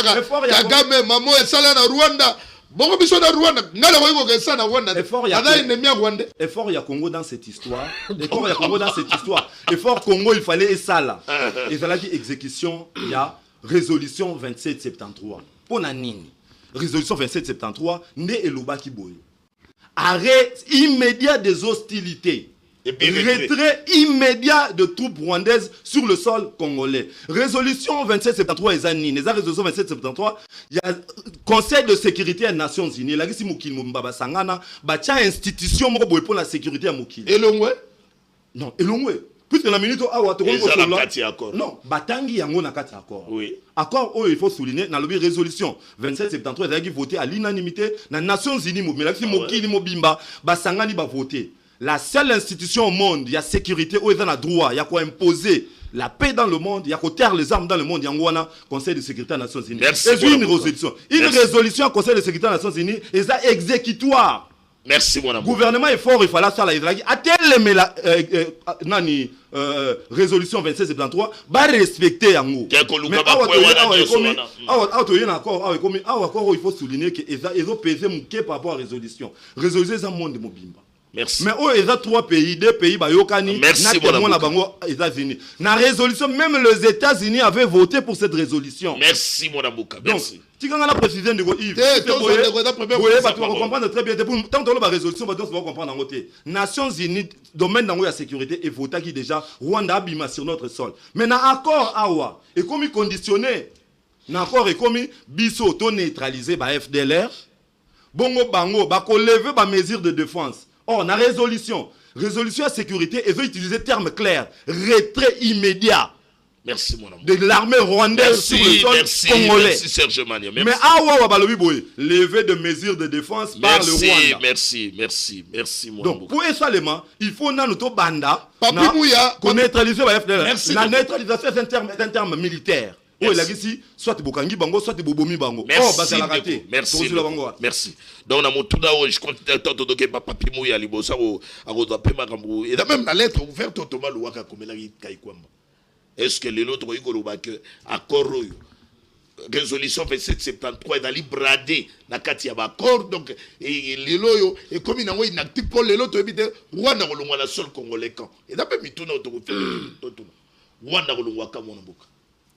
Kagame maman et sala na Rwanda. Bon biso na Rwanda ngala ko yiko ça na Rwanda. Effort il y a Congo dans cette histoire. Effort il y a Congo dans cette histoire. Effort Congo il fallait ça là. Et ça là qui exécution il y a résolution 2773. Pour Nini, résolution 2773, né Eloba Kiboye. arrêt immédiat des hostilités. Retrait immédiat de troupes rwandaises sur le sol congolais. Résolution 2773 et Zanine. Les résolutions 2773, il y a Conseil de sécurité des Nations Unies. Là, ici, Moukil Mbaba Sangana, batia institution pour la sécurité à Moukil. Et l'ongwe? Non, et l'ongwe. Puisque la minute où accord. Non, batangi yango na kati accord. Oui. Accord où il faut souligner dans la résolution 2773 il a voté à l'unanimité dans les Nations Unies. Mais là, si Moukil Mobimba, Basangani va voter. La seule institution au monde, il y a sécurité, où il y a droit, il y a quoi imposer la paix dans le monde, il y a quoi taire les armes dans le monde, il y a un Conseil de sécurité des Nations Unies. Merci. Et une résolution. Une résolution au Conseil de sécurité des Nations Unies, et ça exécutoire. Merci, mon amour. Le gouvernement est fort, il faut la faire. La résolution 2773, va respecter Yango. Mais il faut souligner qu'ils ont pesé par rapport à la résolution. Résolution, c'est un monde de Mobimba. Merci. Mais il y a 3 pays, 2 pays, merci États-Unis. Dans la résolution, même les États-Unis avaient voté pour cette résolution. Merci, mon amouka. Merci. Tu as la précision de Yves. Tu vas comprendre très bien. Tant que la résolution, tu vas comprendre en côté. Nations Unies, domaine de la sécurité, et voté qui déjà, Rwanda abîme sur notre sol. Mais dans l'accord, Awa, et comme il conditionné, dans l'accord, et comme Bisso, to neutralisé par FDLR, Bongo Bango, ko lever par mesure de défense. Or, dans la résolution à sécurité, ils ont utilisé terme clair, retrait immédiat. Merci, mon amour. De l'armée rwandaise sur le sol congolais. Merci, Serge Mania. Mais awa balobi boy, lever de mesures de défense par le Rwanda. Merci, mon amour. Donc, pour seulement, il faut nanuto banda, qu'on neutralise la FDLR. La neutralisation est un terme militaire. Oui, là ici, soit Bokangi Bango, soit Bobomi Bango. Merci. Merci. Donc, on a mon tout d'abord, je crois que tu as dit que Papi Mouya Libosa, et même la lettre ouverte au Thomas Louaka, comme elle a dit Kaikwamba. Est-ce que les autres ont dit accord résolution 2773 dans bradé na kati ya accord donc et les loyo et comme il a inactif pour les autres éviter Rwanda kolongwa la sol congolais quand et d'après mituna autoroute Rwanda kolongwa ka mona boka.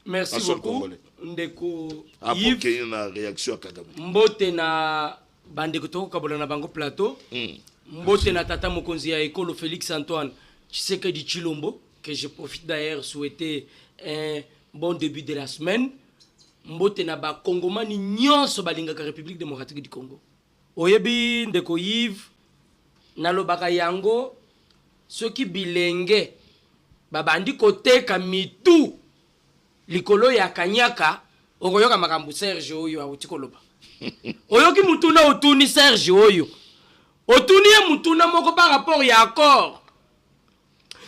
Merci beaucoup ndeko Yves. Il y a une réaction à Kagame. Mbote na bandeko to kabola na bango plateau. Mbote na tata mokonzi ya école Félix Antoine Tshisekedi Tshilombo que je profite d'ailleurs souhaiter un bon début de la semaine. Mbote na ba Congomani nyonso balingaka République démocratique du Congo. Oyebi ndeko Yves nalobaka yango soki bilenge babandi koteka mitu likolo ya kanyaka okoyoka makambu Serge oyo awuti koloba. Oyoki mutuna otuni Serge oyo. Otuni ya mutuna moko par rapport ya accord.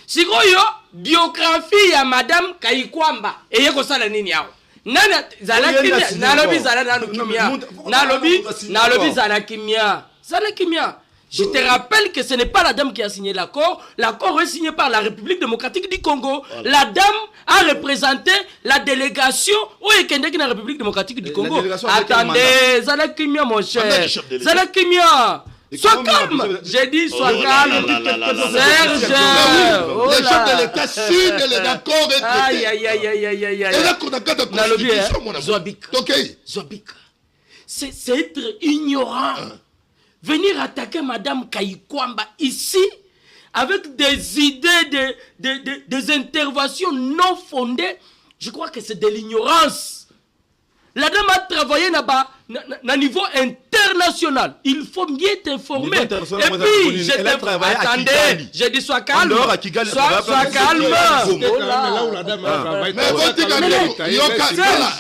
Sikoyo biographie ya Madame Kayikwamba eye kosala nini yao. Nana zala kimia nalobi zala nanu kimia. Nalobi zala kimia. Zala kimia. Je te rappelle que ce n'est pas la dame qui a signé l'accord. L'accord est signé par la République démocratique du Congo. Voilà. La dame a représenté la délégation au Ekendeki dans la République démocratique du Congo. Attendez, Zala Kimia, mon cher. Zala Kimia. Sois calme. J'ai dit sois calme. Serge. Les chefs de l'État signent les accords. Aïe, aïe, aïe, aïe, aïe, aïe, aïe. Et là, qu'on a qu'à de constitution, mon ami. Zoabik. C'est être ignorant. Venir attaquer Madame Kayikwamba ici avec des idées, des interventions non fondées, je crois que c'est de l'ignorance. La dame a travaillé à niveau international. Il faut mieux t'informer. Et puis, attendez, j'ai dit sois calme. Sois calme.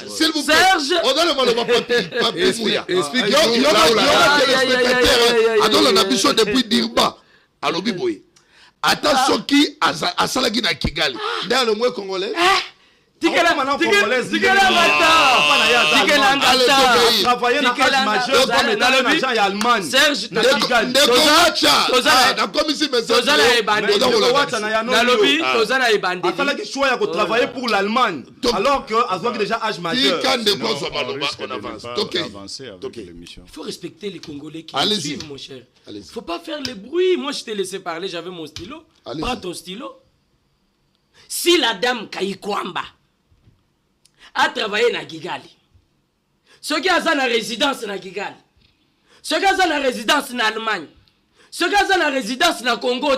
S'il vous plaît, Serge, on a le depuis Dirba. Alors, Biboy. Attention qui a salagi na Kigali. Dans le moins congolais. travailler pour l'Allemagne alors que Azouak déjà âge majeur. Il faut respecter les Congolais qui nous suivent, mon cher. Il ne faut pas faire le bruit. Moi, je t'ai laissé parler, j'avais mon stylo. Prends ton stylo. Si la dame Kayikwamba a travaillé na Kigali, ceux qui ont la résidence na Kigali, ceux qui ont la résidence en Allemagne, Ce gars a la résidence dans le Congo,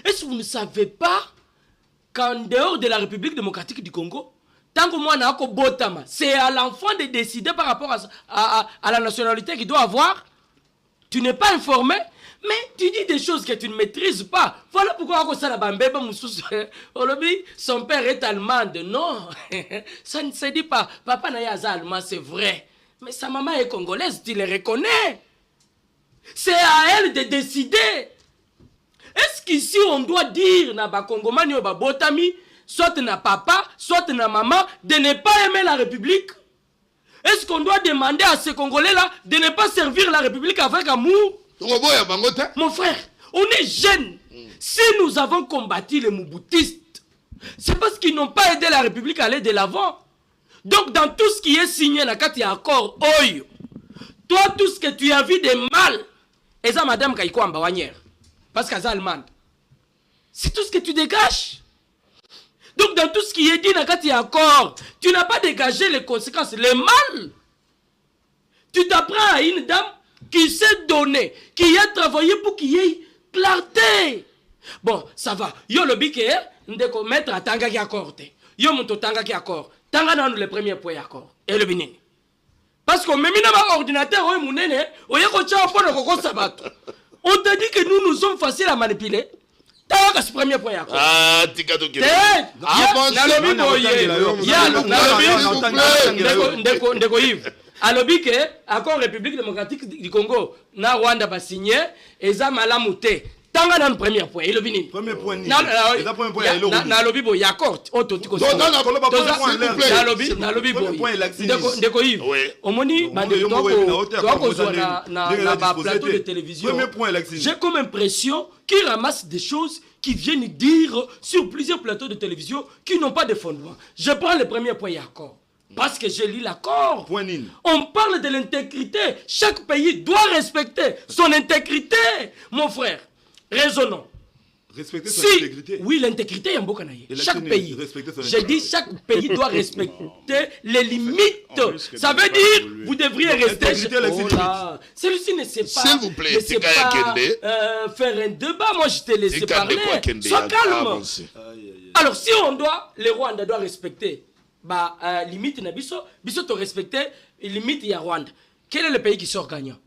est-ce que vous ne savez pas qu'en dehors de la République démocratique du Congo, tant que moi, c'est à l'enfant de décider par rapport à la nationalité qu'il doit avoir. Tu n'es pas informé, mais tu dis des choses que tu ne maîtrises pas. Voilà pourquoi son père est allemand. Non, ça ne se dit pas. Papa n'est pas allemand, c'est vrai. Mais sa maman est congolaise, tu le reconnais. C'est à elle de décider. Est-ce qu'ici on doit dire na ba Congomani ou ba botami, soit na papa, soit na maman, de ne pas aimer la République? Est-ce qu'on doit demander à ces Congolais-là de ne pas servir la République avec amour? Mon frère, on est jeunes. Si nous avons combattu les Mobutistes, c'est parce qu'ils n'ont pas aidé la République à aller de l'avant. Donc dans tout ce qui est signé, il y a accord, toi tout ce que tu as vu de mal, et ça madame Kaiko Ambawanière, parce qu'elle est allemande, c'est tout ce que tu dégages. Donc dans tout ce qui est dit, il y a accord, tu n'as pas dégagé les conséquences, les mal. Tu t'apprends à une dame qui s'est donnée, qui a travaillé pour qu'il y ait clarté. Bon, ça va. Yo le bique, ndeko mettre à tanga qui accord. Yo monto tanga qui accord. Tanga dans le premier point accord. Et le binin. Parce qu'on met un ordinateur, on te dit que nous sommes faciles à manipuler. T'as ce premier point accord. Ah, tika to kele. Ndeko Yves. Alobi que accord République démocratique du Congo na Rwanda va signer eza malamu te. Tanga dans le premier point. Et le bini. Premier point ni. Na premier point est l'eau. Na lobi bo yakort. Ototi ko. Na lobi bo. Ndeko Yves. Omoni bande ko zo na ba plateau de télévision. Premier point j'ai comme impression qu'ils ramassent des choses qui viennent dire sur plusieurs plateaux de télévision qui n'ont pas de fondement. Je prends le premier point yakort. Parce que j'ai lu l'accord. On parle de l'intégrité. Chaque pays doit respecter son intégrité. Mon frère, raisonnons. Respecter son intégrité. Oui, l'intégrité est un beau canaille. Chaque pays. J'ai dit chaque pays doit respecter les limites. Ça veut dire vous devriez rester. Celui-ci ne sait pas. S'il vous plaît, ne sait pas faire un débat. Moi, je te laisse parler. Sois calme. Alors, si on doit, le Rwanda doit respecter. Limite na biso to respecter limite ya Rwanda. Quel est le pays qui sort gagnant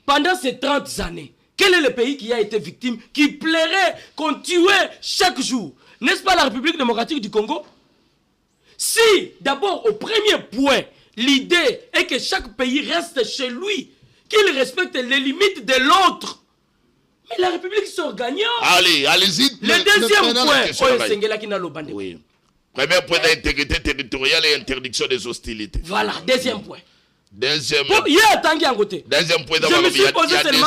pendant ces 30 années? Quel est le pays qui a été victime, qui plairait qu'on tuait chaque jour? N'est-ce pas la République démocratique du Congo? Si d'abord au premier point l'idée est que chaque pays reste chez lui, qu'il respecte les limites de l'autre, mais la République sort gagnant. Allez-y. Le deuxième point, oui. Premier point d'intégrité territoriale et interdiction des hostilités. Voilà, deuxième point. Deuxième point, il y a des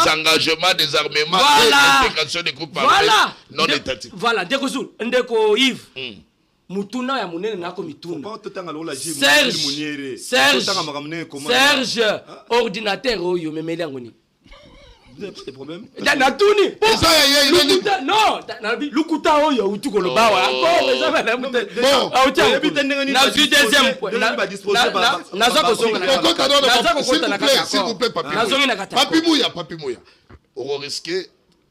engagements, des armements et l'intégration des groupes armés non étatiques. Voilà, Ndeko Yves. Mutuna ya munene nako mituna. Serge, ordinateur oyo memeli ngoni. Des problèmes. Natuni. Non, lukuta oyo utukolo bawa. Encore deuxième point. S'il vous plaît, Papi Mouya. On risque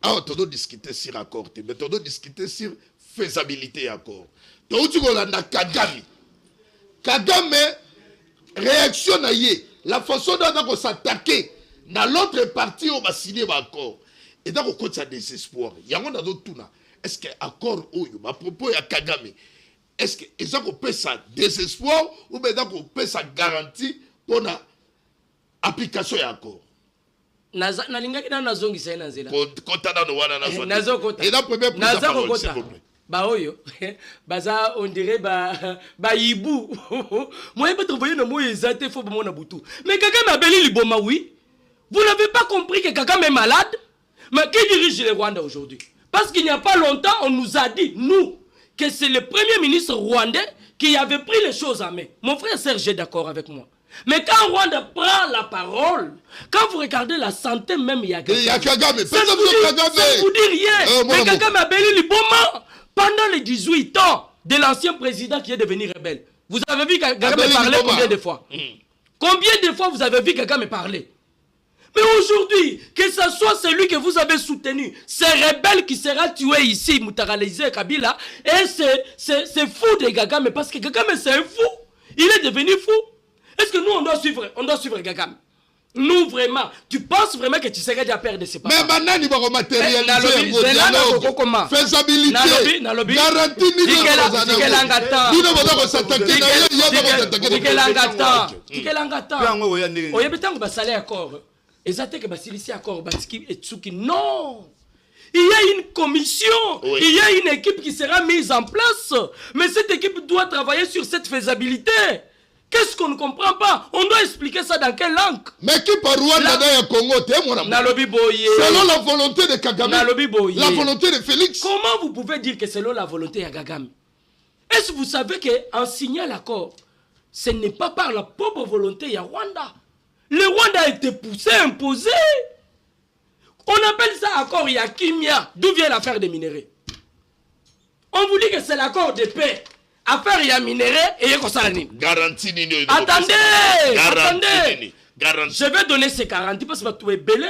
on doit discuter sur accord, mais on doit discuter sur faisabilité et accord. Donc tu vois là Kagame réaction la façon dont on s'attaquer dans l'autre partie on va signer l'accord. Et donc on compte ça désespoir. Il y a un autre tourna. Est-ce que accord oyo à propos ya Kagame est-ce que ça qu'on peut ça désespoir ou bien on peut ça garantie pour la application ya accord? Nalingaki na nazongisa ina nzela. Kota na wana na zone. Nazokota. Et la première prise s'il vous plaît. Oyo baza on dirait ibu. Moi pas travailler na moi ezate faut mona butu. Mais Kagame abeli liboma oui. Vous n'avez pas compris que Kagame est malade? Mais qui dirige le Rwanda aujourd'hui? Parce qu'il n'y a pas longtemps, on nous a dit, nous, que c'est le premier ministre rwandais qui avait pris les choses en main. Mon frère Serge est d'accord avec moi. Mais quand Rwanda prend la parole, quand vous regardez la santé même, il y a Kagame. Ça ne vous dit rien. Mais Kagame a béni liboma pendant les 18 ans de l'ancien président qui est devenu rebelle. Vous avez vu Kagame parler combien de fois? Combien de fois vous avez vu Kagame parler? Mais aujourd'hui, que ce soit celui que vous avez soutenu, ce rebelle qui sera tué ici, Moutaralisé Kabila, et c'est fou de Gagame, parce que Gagame c'est un fou. Il est devenu fou. Est-ce que nous on doit suivre Gagame? Nous vraiment, tu penses vraiment que tu serais déjà perdre ses parents? Mais maintenant il va matérialiser vos dialogues, faisabilité, garantie non. Il y a une commission, oui. Il y a une équipe qui sera mise en place. Mais cette équipe doit travailler sur cette faisabilité. Qu'est-ce qu'on ne comprend pas? On doit expliquer ça dans quelle langue? Mais qui par Rwanda dans le Congo? Selon la volonté de Kagame, la volonté de Félix. Comment vous pouvez dire que selon la volonté de Kagame? Est-ce que vous savez qu'en signant l'accord, ce n'est pas par la propre volonté de Rwanda? Le Rwanda a été poussé, imposé. On appelle ça accord Yakimia. D'où vient l'affaire des minéraux? On vous dit que c'est l'accord de paix. Affaire ya minéraux et Yekosalani. Garantie nini. Attendez. Je vais donner ces garanties parce que tu es belé.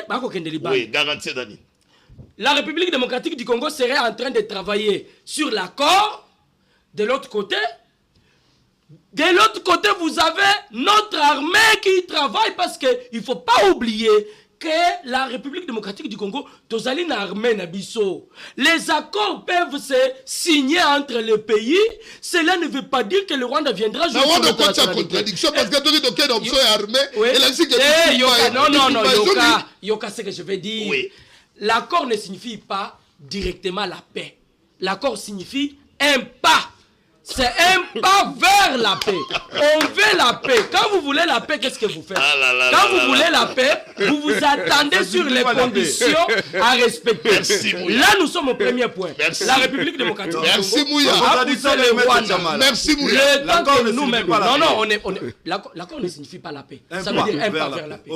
Oui, garantie Dani. La République démocratique du Congo serait en train de travailler sur l'accord. De l'autre côté, vous avez notre armée qui travaille parce qu'il ne faut pas oublier que la République démocratique du Congo, Tozaline armée Nabiso. Les accords peuvent se signer entre les pays. Cela ne veut pas dire que le Rwanda viendra jouer sur notre contradiction parce que tout le monde est armé. Non, Yoka, c'est ce que je veux dire. Oui. L'accord ne signifie pas directement la paix. L'accord signifie un pas. C'est un pas vers la paix. On veut la paix. Quand vous voulez la paix, qu'est-ce que vous faites? Quand vous voulez la paix, vous vous attendez sur les conditions à respecter. Merci, là, nous sommes au premier point. Merci. La République démocratique. Merci, Mouya. Merci, Mouya. L'accord ne signifie pas la paix. Non, l'accord ne signifie pas la paix. Ça veut dire un pas vers la paix.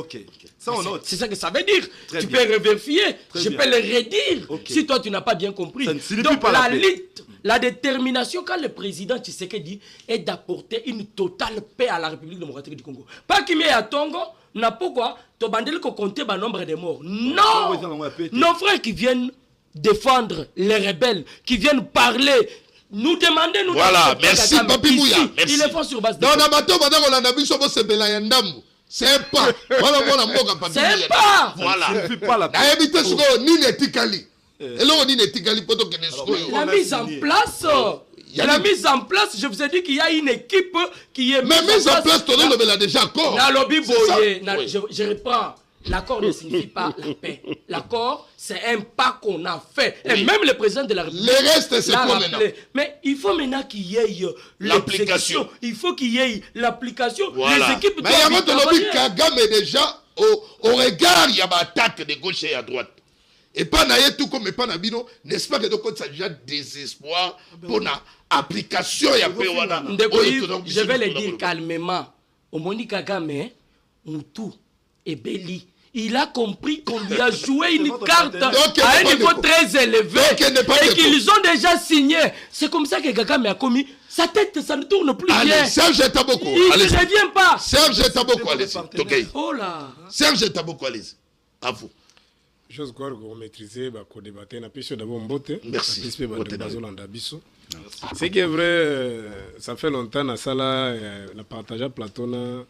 C'est ça que ça veut dire. Tu peux revérifier. Je peux le redire. Si toi, tu n'as pas bien compris. Donc, la lutte, la détermination, quand le président Tshisekedi est d'apporter une totale paix à la République démocratique du Congo. Pas qu'il y ait à Tongo, n'a pourquoi, tu bandel qu'on compter le nombre de morts. Non! Nos frères qui viennent défendre les rebelles, qui viennent parler, nous demander, nous voilà, merci, Papi Mouya. Ils le font sur base de. C'est un pas. C'est un pas. Voilà. La mise en place. La mise en place, je vous ai dit qu'il y a une équipe qui est mise en place. Mais l'a déjà accord. Je reprends. L'accord ne signifie pas la paix. L'accord, c'est un pas qu'on a fait. Et même le président de la République. Le reste, c'est quoi maintenant? Mais il faut maintenant qu'il y ait l'application. Il faut qu'il y ait l'application. Voilà. Les équipes doivent travailler. Mais il y a Kagame déjà au regard, il y a une attaque de gauche et à droite. Et pas naïe tout comme pas nabino, n'est-ce pas que donc ça déjà désespoir pour l'application et après voilà. Je vais le dire calmement. Au Moni Kagame, Moutou et Belli, il a compris qu'on lui a joué une carte à un niveau très élevé et qu'ils ont déjà signé. C'est comme ça que Kagame a commis. Sa tête, ça ne tourne plus bien. Serge Taboko, il ne revient pas. Serge Taboko, allez-y. Oh là. Serge Taboko, allez-y. À vous. Chose quoi qu'on maîtrisait, qu'on débattait, on a pu d'abord mbote. Merci. C'est qui est vrai, ça fait longtemps na sala, na partage Platona,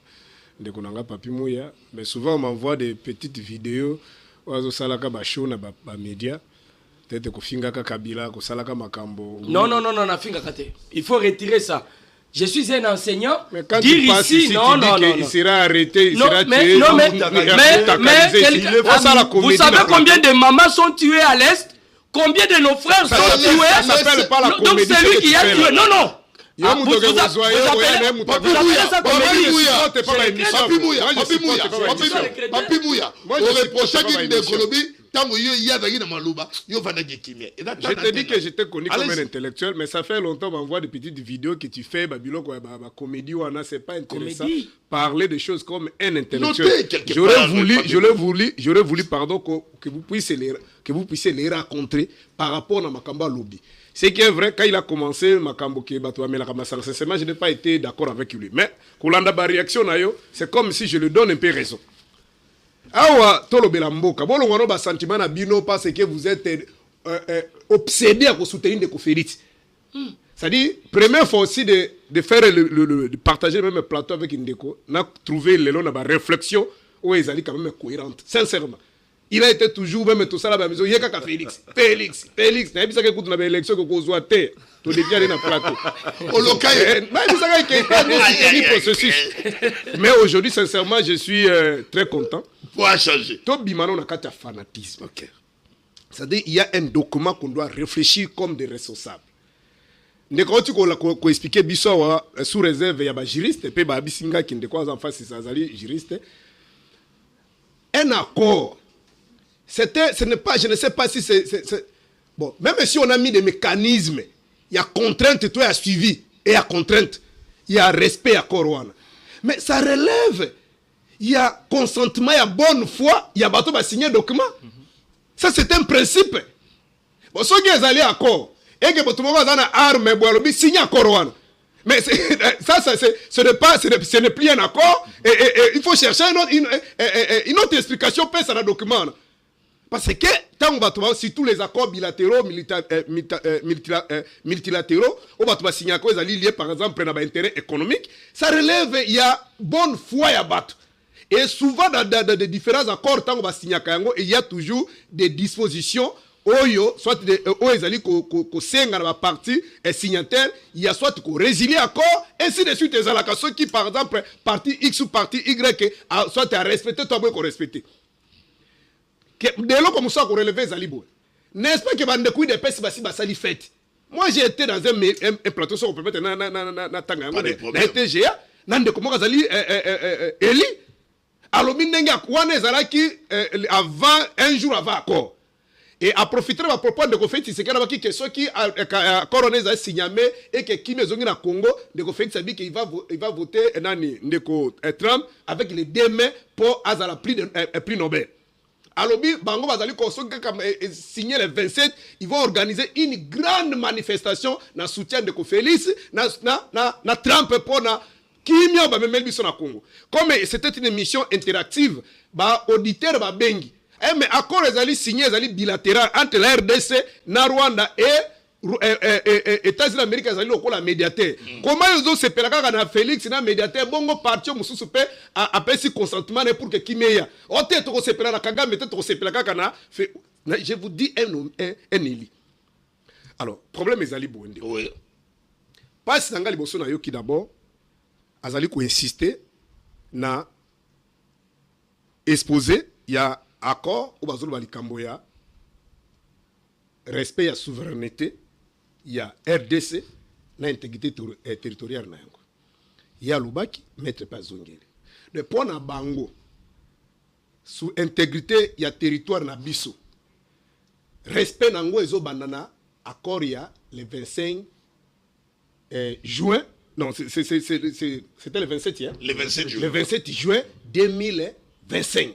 de Konanga Papi Mouya, mais souvent on m'envoie des petites vidéos, oiseau salaka ba show na ba média, peut-être ko finga ka Kabila, ko salaka makambo. Non, finga kate. Il faut retirer ça. Je suis un enseignant. Mais quand tu passes ici, non. Il sera arrêté, il sera tué. Vous savez combien de mamans sont tuées à l'Est? Combien de nos frères sont tués? Ça s'appelle pas la comédie. Donc c'est lui qui a tué. Non. Vous appelez ça comédie. Papi Mouya. On reprochait qu'il ne Colombie. Je te dis que j'étais connu comme un intellectuel, mais ça fait longtemps qu'on m'envoie des petites vidéos que tu fais, Babylon, comédie, c'est pas intéressant. Parler de choses comme un intellectuel. J'aurais voulu, pardon, que vous puissiez les raconter par rapport à Makamba Lobby. Ce qui est vrai, quand il a commencé, Makambo sincèrement, je n'ai pas été d'accord avec lui. Mais, quand on a réaction, c'est comme si je lui donne un peu raison. Awa tolobela mboka bolongwa ba sentiment na bino parce que vous êtes obsédé à soutenir de Félix. C'est-à-dire première fois aussi de faire de partager le même plateau avec Ndeko, n'a trouvé le long de réflexion où ils allaient quand même cohérente sincèrement. Il a été toujours même tout ça là maison il y a qu'à Félix n'a pas ça que écoute na élection que kozwa té to devient na plateau au local mais ça que processus. Mais aujourd'hui sincèrement je suis très content pour changer to bimano na kata fanatisme. OK. C'est-à-dire il y a un document qu'on doit réfléchir comme des responsables. Ndeko tu ko expliquer biso wa sous réserve ya ba juriste pe ba bisinga ki ndeko en face ça zali juriste un accord. Ce n'est pas, je ne sais pas si c'est... Bon, même si on a mis des mécanismes, il y a contrainte, toi, il y a suivi, et il y a contrainte, il y a respect à Corona. Mais ça relève, il y a consentement, il y a bonne foi, il y a bateau va signer un document. Ça, c'est un principe. Bon, ceux qui sont allés à corps, et que tout le monde a une arme, il signe à Corona. Mais ça, ce n'est plus un accord, et il faut chercher une autre explication, pour ça, dans le document. Parce que, tant on va trouver, si tous les accords bilatéraux, multilatéraux, on va trouver signer un accord, liés par exemple à l'intérêt économique, ça relève, il y a bonne foi à battre. Et souvent, dans des différents accords, tant on va signer un accord, il y a toujours des dispositions, soit dans la partie signataire, il y a soit qu'on résilie l'accord, ainsi de suite, ceux qui, par exemple, partie X ou partie Y, soit à respecter, toi, qu'on respecte. Dès lors comme ça qu'on relevait Zalibo. N'est-ce pas que Bandekouille de Pessi Basali fait? Moi j'ai été dans un plateau sur on peut mettre na tanga na TGA nan de comment Zali Eli alors minenga kwane zalaki avant un jour avant accord. Et à profiter de ma propos de Kofeti c'est qu'il que ceux qui accord on est signamé et que qui maison na Congo de Kofeti sabi qu'il va voter nani ndeko Trump avec les deux mains pour azala prix Nobel. Alors, Bango Bazali signé le 27, ils vont organiser une grande manifestation dans le soutien de Félix, na Trump pour na Kimia ba memel biso na Congo. Comme c'était une émission interactive, ba auditeur ba bengi. Mais accord les ali signé les ali bilatéral entre la RDC, na Rwanda et États-Unis d'Amérique azali lokola médiateur. Comment ils ont séparé na Félix na médiateur bongo parti mususu pe après si consentement pour que Kimeya. Ote to séparé na Kagame te to séparé kana je vous dis un éli. Alors, problème ezali bonde. Oui. Pas nanga liboso na yoki d'abord azali ko insister na exposer il y a accord ou bazolo balikambo ya respect à souveraineté, il y a RDC, l'intégrité territoriale. Il y a Lubaki, maître Pazongeli. Le point à Bango, sous intégrité, il y a territoire na Bisso. Respect nango ezo banana, accord il y a le 25 juin, non, c'était le 27, hein? Le 27 juin. Le 27 juin 2025.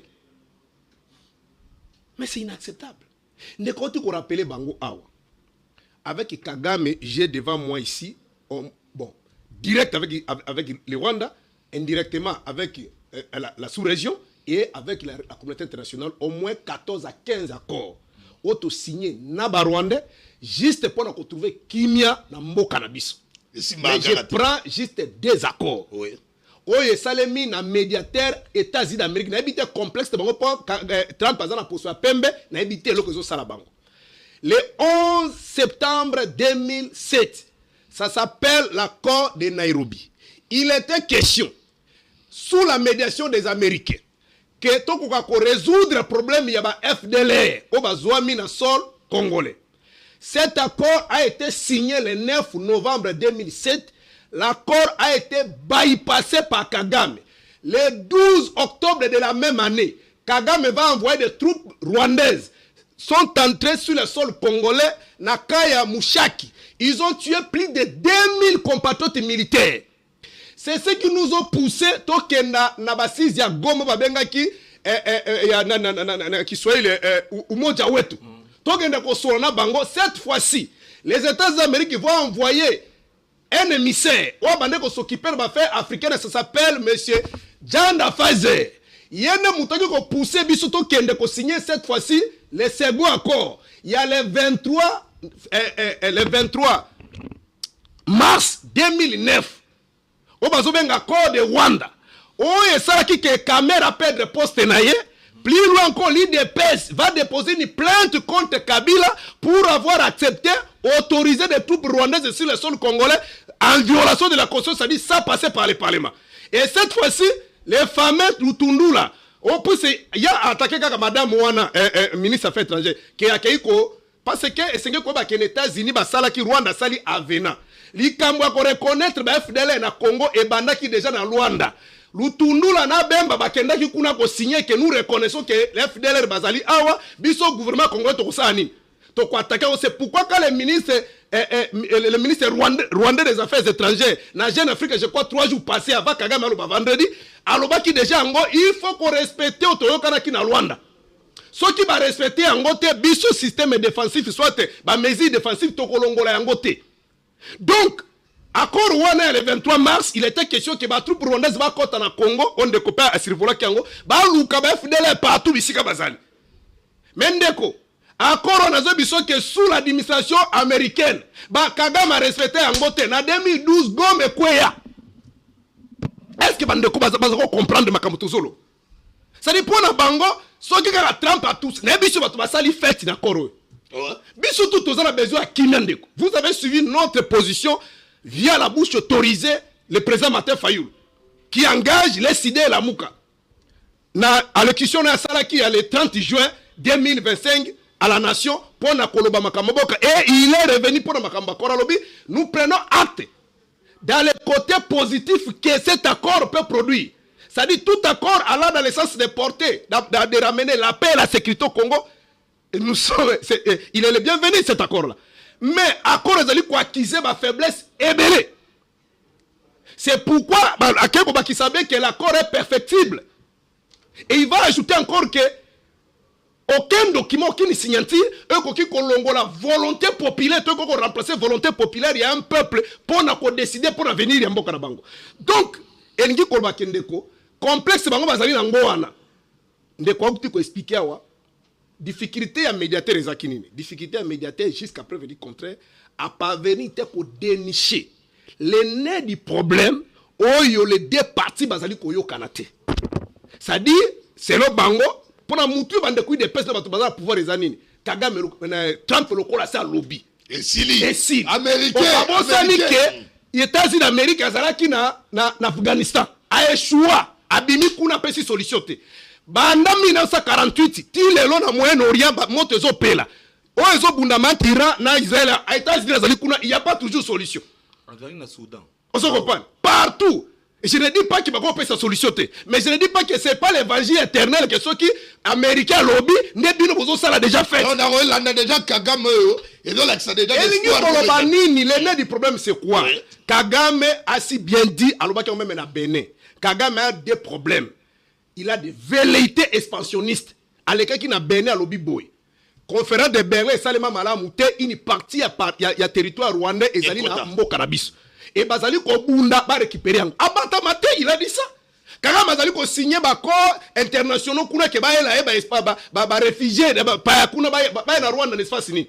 Mais c'est inacceptable. Ne compte qu'on rappelle Bango Awa. Avec Kagame, j'ai devant moi ici, bon, direct avec le Rwanda, indirectement avec la sous-région et avec la communauté internationale, au moins 14 à 15 accords. Auto-signés Naba Rwanda, juste pour nous trouver Kimia dans mon cannabis. Mais je prends juste des accords. Oui. Oye salemi na médiateur États-Unis d'Amérique na habité complexe de bango pour Trump azana pour soi pembe na habité lokozo sala bango. Le 11 septembre 2007, ça s'appelle l'accord de Nairobi. Il était question sous la médiation des Américains que to ko résoudre le problème yaba FDLR au bazwami na sol congolais. Cet accord a été signé le 9 novembre 2007. L'accord a été bypassé par Kagame. Le 12 octobre de la même année, Kagame va envoyer des troupes rwandaises. Sont entrés sur le sol congolais, Nakaya Mouchaki. Ils ont tué plus de 2000 compatriotes militaires. C'est ce qui nous ont poussé, Tokenda Nabasizia Gomo Babenga qui soit Umoja Wetu. Tokenda Kosolana Bango, cette fois-ci, les États américains vont envoyer un émissaire, ou abandonné qu'on s'occupe de l'affaire africaine, ça s'appelle M. Janda Fazer. Il y a un mouton qui a poussé Bissoto qui a signé cette fois-ci le second accord. Il y a le 23 mars 2009. On va un accord de Rwanda. Oh, et ça qui est caméra perdre poste naïe. Plus loin encore, l'IDPS va déposer une plainte contre Kabila pour avoir accepté, autorisé des troupes rwandaises sur le sol congolais en violation de la Constitution, c'est-à-dire ça passait par le Parlement. Et cette fois-ci, les fameux Lutundu là, il y a attaqué comme Madame Ouana, ministre des Affaires étrangères, qui a accueilli parce que c'est que les États-Unis, qui Rwanda, sali avena. L'Ikambwa ko reconnaître ba FDL na Congo et banda qui déjà dans Rwanda. Lutundu la na bemba bakenda ki kuna ko signer que nous reconnaissons que les FDL bazali awa biso gouvernement congolais to kusani. To ko attaquer, c'est pourquoi quand le ministre rwandais des affaires étrangères na Jeune Afrique, je crois 3 jours passés avant Kagame aloba vendredi, aloba ki déjà ngo il faut qu'on respecte otoyokana ki na Rwanda. Ceux qui va respecter yango te biso système défensif soit ba mesure défensive to kolongola yango te. Donc, accord Rwanda le 23 mars, il était question que les troupes rwandaises vont côté dans Congo, on découpait à Sirvola Kiango, Baluka FDL partout ici Kabazali. Mendeko, accord on a besoin que sous l'administration américaine, Kagame a respecté Angote, en 2012, Gome Kweya. Est-ce que Bandeko va comprendre ma Kamutuzolo? Ça dépend de Bango, ceux qui ont la Trump à tous, les bichons vont sali fête d'accord. Vous avez suivi notre position via la bouche autorisée le président Martin Fayoul qui engage les idées et la Mouka. À l'élection de Salaki le 30 juin 2025 à la nation pour Nakoloba Makamboka et il est revenu pour Makambakora Lobby. Nous prenons acte dans le côté positif que cet accord peut produire. C'est-à-dire tout accord allant dans le sens de porter, de ramener la paix et la sécurité au Congo. Nous sommes, il est le bienvenu cet accord-là. Mais accord quoi acquiser ma faiblesse est belé. C'est pourquoi qui savait que l'accord est perfectible. Et il va ajouter encore que aucun document, aucune signature, la volonté populaire, remplacer volonté populaire, il y a un peuple pour décider pour venir à Mbokanabango. Donc, Engi Kolba Kendeko, complexe Bango Bazali Nangoana. Ndeko ko expliquer wa. Difficulté à médiateur les akinini. Difficulté à médiateur jusqu'à preuve du contraire à parvenir pour dénicher les nez du problème où les deux parties basali koyo kanate. Ça dit c'est le bango pour la mouture bande couille de peste de bazar pouvoir les anini. Kagame Trump le cola ça lobby. Et si américain les États-Unis d'Amérique azalaki na Afghanistan a échoué abimi kuna pesi solution te. Banda 1948 ti lelo na Moyen-Orient moto zo pela o ezo bundama Iran na Israël a États-Unis azali kuna il y a pas toujours solution en Soudan on se comprend partout. Et je ne dis pas qu'il va pas sa solution mais je ne dis pas que c'est pas l'évangile éternel que ceux qui américains lobby ne bino bozo ça l'a déjà fait on a déjà Kagame et donc là ça déjà le nez du problème c'est quoi Kagame a si bien dit aloba ki même na Bénin Kagame a des problèmes. Il a des velléités expansionnistes. À l'écart qui n'a béné à lobby boy. Conférence de Berlin et Salema Malamouté, une partie à territoire rwandais et Zali na Mbokarabis. Et Bazali Kobunda va récupérer. Abatamate, il a dit ça. Kagame Bazali ko signé bako internationaux kuna ke ba ela réfugié ba kuna ba na Rwanda l'espace ni.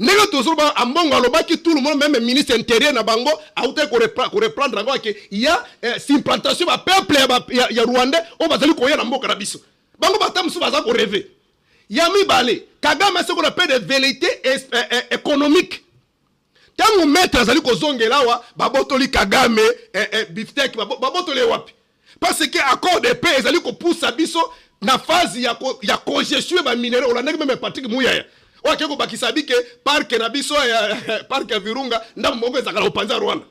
Nega toujours ba ambongo alobaki tout le monde même ministre intérieur na bango a outé ko reprendre encore que il y a implantation ba peuple ya Rwandais on va aller koya na mboka na biso bango batam su baza ko rêver yami balé Kagame ce qu'on appelle des velléités économiques tango maître azali ko zongela wa babotoli Kagame biftek babotoli wapi parce que accord de paix azali ko poussa biso na phase ya congestion ba minéraux on a même Patrick Muyaya wakeko bakisabi ke parc na biso parc ya Virunga ndam moko ezakala opanza Rwanda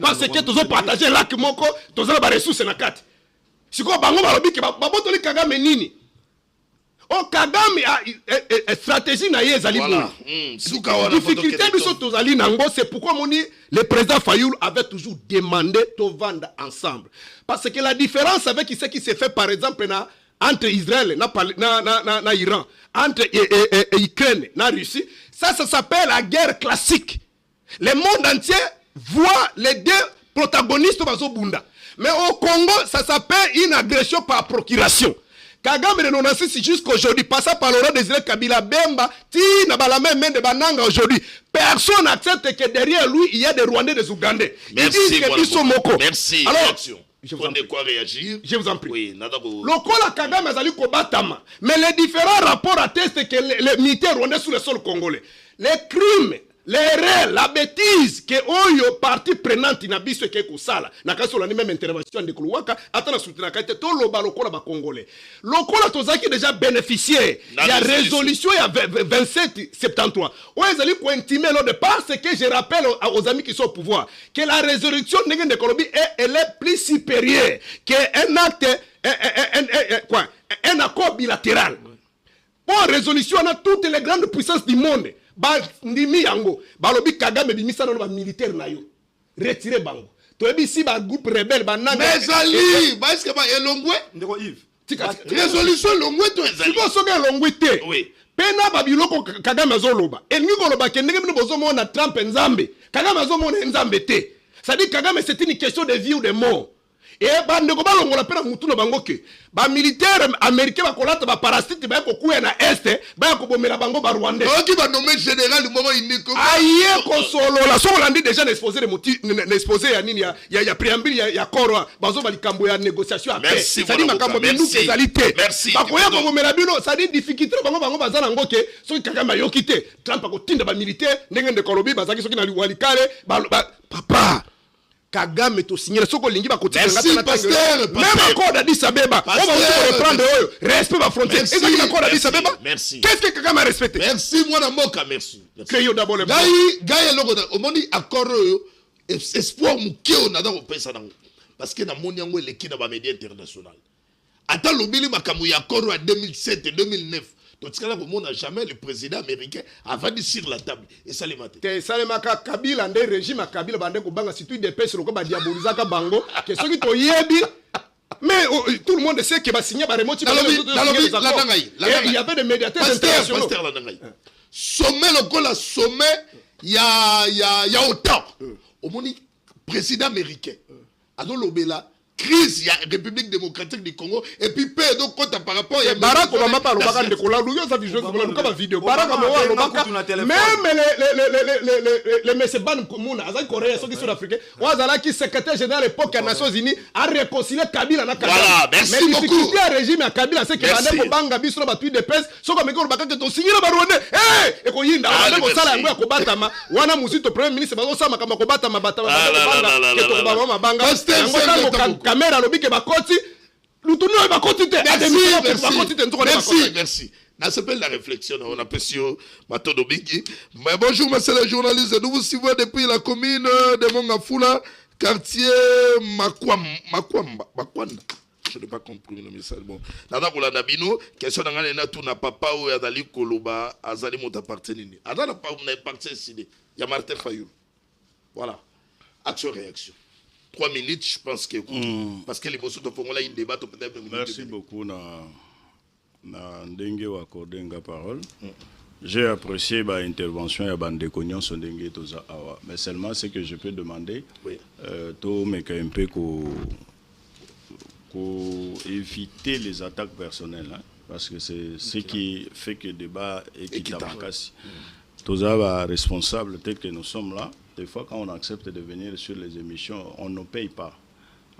parce que tous partager lac moko tous ba ressources na kati siko bango balobi ke babotoli Kagame nini o Kagame a stratégie na yezali bon difficulté biso tozali nango c'est pourquoi moni le président Fayoul avait toujours demandé to vendre ensemble parce que la différence avec ce qui s'est fait par exemple entre Israël na Iran, entre Ukraine na Russie, ça s'appelle la guerre classique. Le monde entier voit les deux protagonistes bazobunda. Mais au Congo, ça s'appelle une agression par procuration. Kagame de 96 jusqu'aujourd'hui, passant par Laurent Désiré Kabila Bemba, Tina Balame Mende Bananga aujourd'hui. Personne n'accepte que derrière lui, il y a des Rwandais, des Ougandais. Merci, ils disent qu'ils sont Moko. Merci. Alors, je vous en prie. Quoi réagir? Je vous en prie. Oui, Lokola Kagame Azali Kobatama. Mais les différents rapports attestent que les militaires rwandais sur le sol congolais, les crimes, l'erreur, la bêtise que Oyo partie prenante na biso ke kusala na kaso la même intervention de Kuluwaka atana soutenir kaite to loba lokola ba congolais lokola tozaki déjà bénéficié il y a résolution il y a 2773 oezali ko intimer l'ordre parce que je rappelle aux amis qui sont au pouvoir que la résolution de Colombie elle est plus supérieure qu'un acte un accord bilatéral. Bon, résolution on a toutes les grandes puissances du monde. Ba ndimi yango balobi Kagame bimisa na ba militaire na yo retirer bango to ebisi ba groupe rebelle bananga mais ali ba est-ce que ba elongwe ndeko Yves résolution elongwe to ezali siko soka elongwe te oui pena ba biloko Kagame azoloba elingi koloba ke ndenge bino bozomona Trump nzambe Kagame azomona nzambe te ça dit Kagame c'est une question de vie ou de mort. Et bandeko balongola pena mutu no bango ke ba militaire américain ba kolata ba parasite ba ko kuya na est ba ko bomela bango ba rwandais qui va nommer général moment unique aye ko solo la so landi déjà n'exposer les motifs n'exposer ya nini ya préambule ya corps bazo ba likambo ya négociation à paix ça dit makambo binu kezalité ba ko ya ko bomela bino ça dit difficulté bango bazana ngo ke so Kagame yo kité Trump ko tinda ba militaire ndenge ndeko lobi bazaki soki na walikale papa Kagame to signer soko lingi ba kotika ngata na pasteur même accord d'Addis Abeba on va aussi reprendre respect ba frontière et ça accord d'Addis Abeba qu'est-ce que Kagame a respecté merci moi na moka merci que yo d'abord le gaï loko o moni accord espoir mukio na dans pesa nango parce que na moni yango eleki na ba médias international ata lobili makamu ya accord en 2007 2009. Donc, on n'a jamais le président américain avant de sur la table. Et ça les mate. Salemaka Kabila, le régime à Kabila, bande ko banga situe des pèses, le ko diabolisaka bango. Que ceux qui to yebi, mais tout le monde sait que va signer par remoti. Il y avait des médiateurs internationaux. Sommet le ko la sommet, il y a autant. Au moni président américain. Ado lobela. Crise, il y a République démocratique du Congo et puis peu donc compte par rapport à Barack Obama parle de Kola ça dit comme vidéo Barack Obama même les messieurs Ban Mouna azali coréen ceux qui sont africains wazala qui secrétaire général à l'époque des Nations Unies a réconcilié Kabila na Kabila voilà merci beaucoup mais difficulté à régime à Kabila c'est que bande ko banga biso ba tweet de pèse so comme ko bakaka to signer ba Rwanda et ko yinda bande ko sala yango ya ko batama wana musito premier ministre bazo sama kama ko batama batama banga ke to ba banga yango caméra lobike bakoti lutunu bakoti te merci ça s'appelle la réflexion on appelle sur Matodo Bigi mais bonjour monsieur les journalistes nous vous suivons depuis la commune de Mongafula quartier Makwanda je n'ai pas compris le message bon nada kula nabino question ngana na tout na papa ou azali koloba azali mota partenir azana pas na parti décidé ya Martin Fayulu voilà action réaction 3 minutes, je pense que parce que les mots sont au là ils débattent peut-être. Merci beaucoup na ndenge wa accordé nga parole. J'ai apprécié l'intervention ya bande konyon son ndenge toza awa. Mais seulement ce que je peux demander to meka un peu ko éviter les attaques personnelles hein, parce que c'est ce qui fait que le débat est équitable. Toza responsable tel que nous sommes là. Des fois, quand on accepte de venir sur les émissions, on ne paye pas.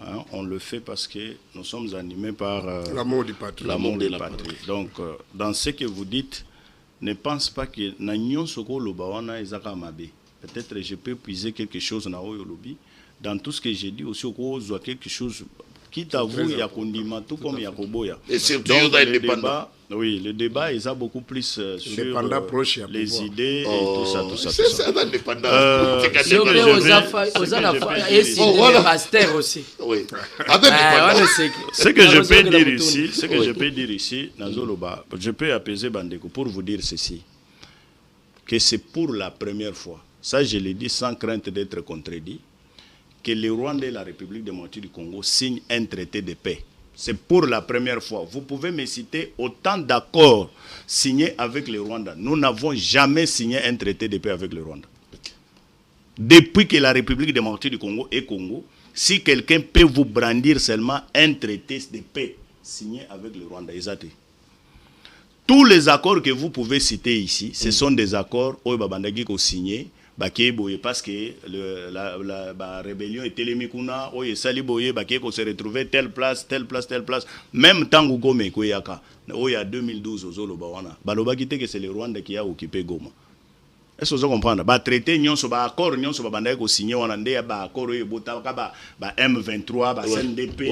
Hein? On le fait parce que nous sommes animés par l'amour du patrie. L'amour de la patrie. Donc, dans ce que vous dites, ne pense pas que Nagnon Soko Lobawana et Zaka Mabe. Peut-être je peux puiser quelque chose dans tout ce que j'ai dit aussi, au quelque chose qui t'avoue, il y a condiment, tout comme il y a Koboya. Et surtout, le débat, oui, le débat, il a beaucoup plus sur les idées et tout ça. C'est indépendant. Ce que je peux dire ici, Nazoloba, je peux apaiser Bandeko pour vous dire ceci, que c'est pour la première fois, ça je l'ai dit sans crainte d'être contredit, que le Rwanda et la République démocratique du Congo signent un traité de paix. C'est pour la première fois. Vous pouvez me citer autant d'accords signés avec le Rwanda. Nous n'avons jamais signé un traité de paix avec le Rwanda. Depuis que la République démocratique du Congo est Congo, si quelqu'un peut vous brandir seulement un traité de paix signé avec le Rwanda. Tous les accords que vous pouvez citer ici, ce sont des accords où Babandagi a signé parce que la rébellion était les Mikuna, où il se retrouvait telle place. Même tant que Goma Koyaka, où il y a 2012 au Zolo Bawana, Balobakite que c'est le Rwanda qui a occupé Goma. Est-ce que vous comprenez? Traité, accord, signé, accord, M23, CNDP,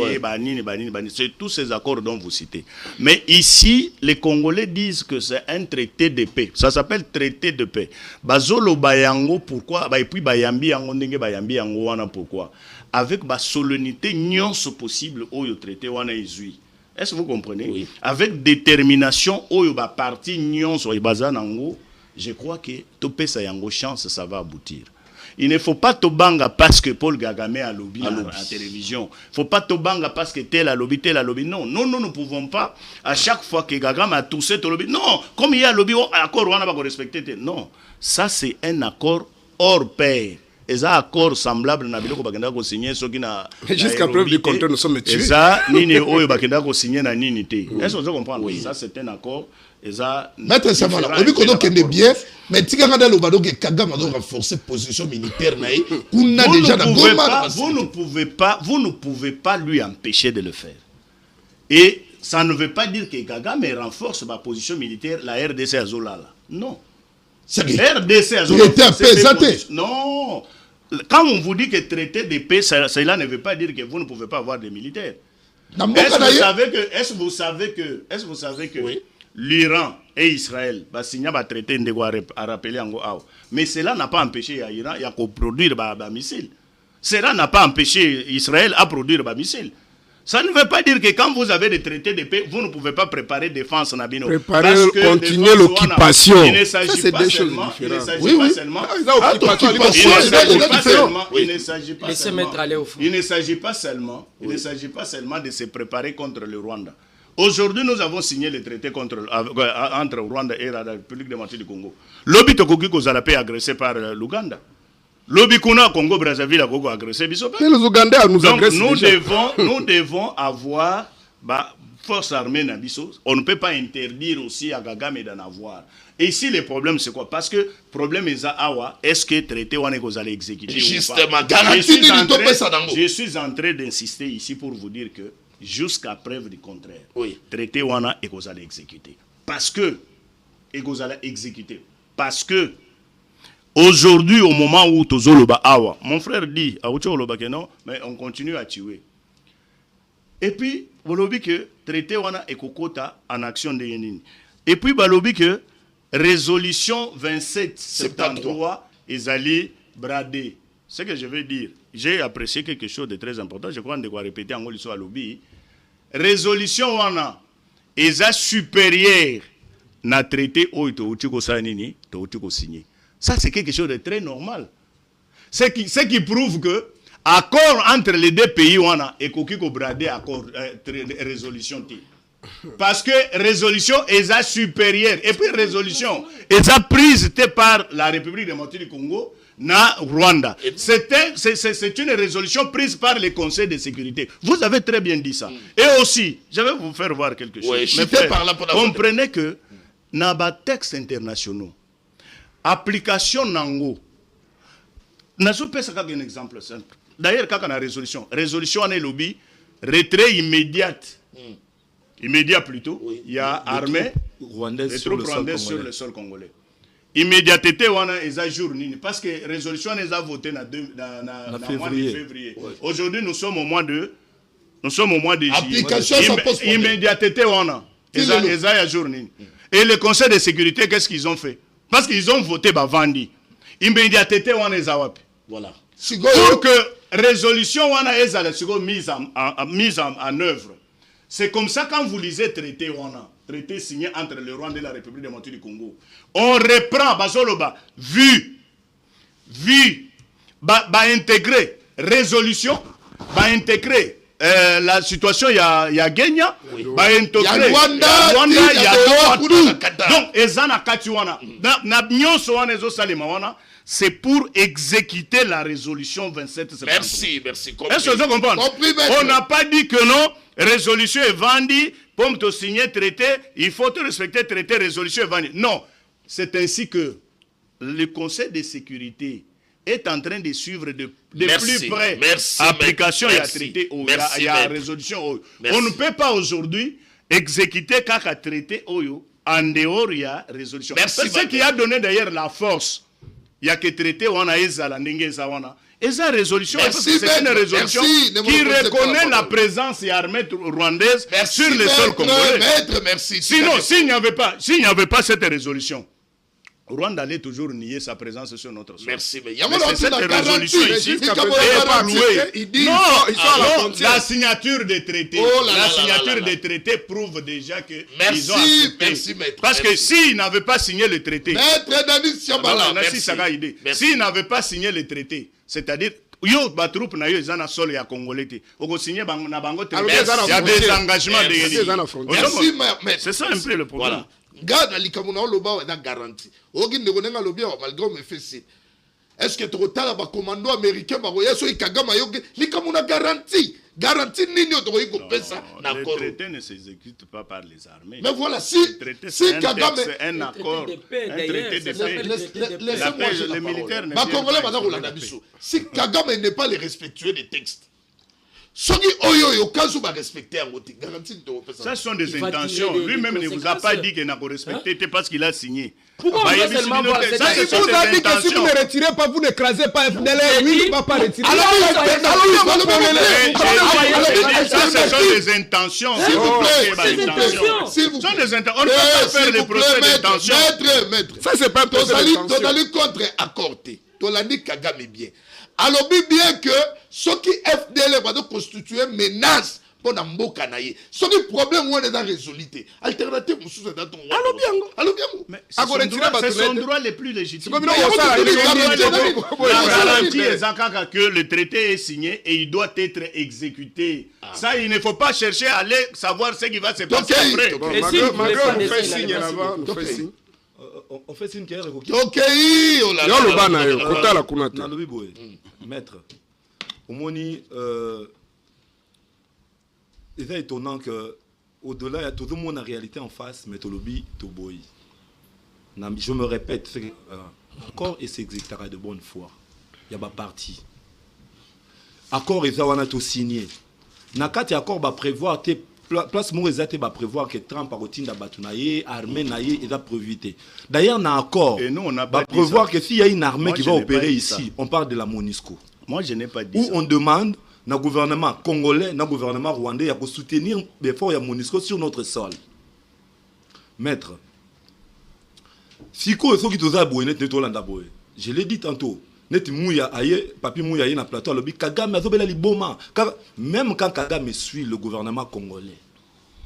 c'est tous ces accords dont vous citez. Mais ici, les Congolais disent que c'est un traité de paix. Ça s'appelle traité de paix. Bazolo Bayango, pourquoi? Et puis Bayambi Yango, pourquoi? Avec la solennité, nyons possible au traité wana izui. Est-ce que vous comprenez? Oui. Avec détermination, au parti nyons au bazanango. Je crois que topé ça yango chance, ça va aboutir. Il ne faut pas tobanga parce que Paul Kagame a lobby à la télévision. Il ne faut pas tobanga parce que tel a lobby. Non, nous ne pouvons pas, à chaque fois que Kagame a toussé ton lobby. Non, comme il y a lobby, accord, on n'a pas respecté. Non, ça c'est un accord hors pair. Et ça, accord semblable, jusqu'à preuve du contraire, nous sommes tués. Ça, Nini Oyo Bakenda signé na Nini T. Est-ce que vous comprenez? Ça, c'est un accord. Maître Samala, on dit qu'on est bien, mais si on a le Kagame a renforcé position militaire, vous ne pouvez pas lui empêcher de le faire. Et ça ne veut pas dire que Kagame renforce ma position militaire, la RDC à Zolala. Non. RDC à Zolala. Non. Quand on vous dit que traité de paix, cela ne veut pas dire que vous ne pouvez pas avoir des militaires. Est-ce que vous savez que oui, l'Iran et Israël signé un traité à rappeler en Goao. Mais cela n'a pas empêché l'Iran à produire des missiles. Cela n'a pas empêché Israël à produire des missiles. Ça ne veut pas dire que quand vous avez des traités de paix, vous ne pouvez pas préparer défense Nabino. Continuer l'occupation. Il ne s'agit pas seulement. Il ne s'agit pas seulement de se préparer contre le Rwanda. Aujourd'hui, nous avons signé le traité entre Rwanda et la République démocratique du Congo. L'Obi Tokoki Kozalapé agressé par l'Ouganda. L'Obi Kuna Congo Brazzaville a agressé Bissopa. Les Ougandais nous agressent. Donc nous devons avoir force armée Nabiso. On ne peut pas interdire aussi à Kagame d'en avoir. Et ici, le problème, c'est quoi? Parce que le problème est est-ce que le traité on est allé exécuter ou pas? Je suis en train d'insister ici pour vous dire que jusqu'à preuve du contraire, oui, traité wana et qu'on allait exécuter. Parce que aujourd'hui, au moment où Tozoloba Awa, mon frère dit, non, mais on continue à tuer. Et puis, vous l'avez que traité wana et kokota en action de Yenini. Et puis, vous l'avez que résolution 2773 est allée brader. Ce que je veux dire, j'ai apprécié quelque chose de très important. Je crois qu'on doit répéter en l'histoire à lobby. Résolution wana est supérieure na traité oito utiko sanini to utiko signé. Ça c'est quelque chose de très normal. Ce qui prouve que accord entre les deux pays wana et kokiko bradé accord résolution ti. Parce que résolution est supérieure et puis résolution est prise par la République démocratique du Congo na Rwanda. C'est une résolution prise par le Conseil de sécurité. Vous avez très bien dit ça. Et aussi, je vais vous faire voir quelque chose. Oui, mais frère, comprenez que dans les textes internationaux, application nango, je peux ça un exemple simple. D'ailleurs, quand on a résolution on est lobby, retrait immédiat. Immédiat plutôt, oui, il y a armée rwandaise sur le sol congolais. Immédiateté wana eza jour nini parce que résolution on les a voté dans mois de février. Ouais. Aujourd'hui nous sommes au mois de application ça pose immédiateté wana eza ya jour nini. Et le Conseil de sécurité qu'est-ce qu'ils ont fait? Parce qu'ils ont voté bavandi. Immédiateté wana eza wapi? Voilà. Pour que résolution wana eza mise en œuvre. C'est comme ça quand vous lisez traité wana, traité signé entre le Rwanda et la République démocratique du Congo. On reprend Bazoloba, intégrer résolution, intégrer la situation il y a Kenya, il y a Rwanda, il y a tout. Donc ezana katiwana. Na nyonso wana ezo salima wana. C'est pour exécuter la résolution 27 septembre. Merci. Est-ce que vous comprenez? On n'a pas dit que non, résolution est vendue, pour te signer traité, il faut te respecter traité, résolution est vendue. Non, c'est ainsi que le Conseil de sécurité est en train de suivre de plus près l'application et la traité, il y a résolution. On ne peut pas aujourd'hui exécuter qu'à traité en dehors il y a résolution. C'est ce qui a donné d'ailleurs la force. Il y a que traité on a la wana. Et ça résolution, c'est une résolution qui reconnaît la présence armée rwandaise sur le sol congolais. Sinon, s'il n'y avait pas cette résolution, Rwanda allait toujours nier sa présence sur notre sol. Merci, mais c'est cette résolution ici qui est non, la signature des traités. La signature des traités prouve déjà que ils ont accepté. Parce que s'ils n'avaient pas signé le traité, s'ils n'avaient pas signé le traité, c'est-à-dire yo ba troupe na yo ezana sol ya congolais te oko signer na bango te il y a des engagements de c'est ça un peu le problème. Garde likamuna oloba na garantie oki ndeko nenga lobia malgré me fait est-ce que totala ba commando américain ba yeso ikagama yo likamuna garantie nini otoyi ko pesa na le traité ne s'exécute pas par les armées. Mais voilà, si Kagame c'est un accord, un traité de paix. Les militaires ne pas si Kagame n'est pas le respectueux des textes. Soki oyo kazu ba respecter en côté garantie de pesa. Ça sont des intentions. Lui-même ne vous a pas dit qu'il n'a pas respecté, c'est parce qu'il a signé. Pourquoi vous seulement voir ça, il vous a dit que si vous ne retirez pas, vous n'écrasez pas FDLR. Oui, il ne va pas retirer. Ça, ce sont des intentions. S'il vous plaît. Ce sont des intentions. On ne peut pas faire des procès d'intention. Maître. Ça, c'est pas un procès d'intention. Totali contre accordé. Tolani Kagame bien. Alors, bien que ce qui FDLR va constituer une menace pour Namboka naye. Ce qui problème on est dans résoluté. Alternative sous dans ton. Allô bien. C'est son droit le plus légitime. La garantie est que le traité est signé et il doit être exécuté. Ça, il ne faut pas chercher à aller savoir ce qui va se passer après. Et si on fait signe là-bas, on fait signe. On fait signe qu'il y a ok, oh là là. Maître, au moni, c'est étonnant que au-delà, il y a tout le monde en réalité en face, mais Tolobi, Toboy. Je me répète, accord et s'exécutera de bonne foi. Il y a pas parti. Accord et ça, on a tout signé. Nakati accord va prévoir tes place mon exact va prévoir que Trump a routine d'Abatunaye, armée naïe et d'approbité. D'ailleurs, on a accord. Et nous, on a va prévoir que s'il y a une armée qui va opérer ici, on parle de la MONUSCO. Moi, je n'ai pas dit où ça. On demande au gouvernement congolais, au gouvernement rwandais, à soutenir l'effort de la MONUSCO sur notre sol. Maître, si quoi est-ce que tu as boé, je l'ai dit tantôt. Papi Mouya na plateau lobi Kagame azobela liboma même quand Kagame suit le gouvernement congolais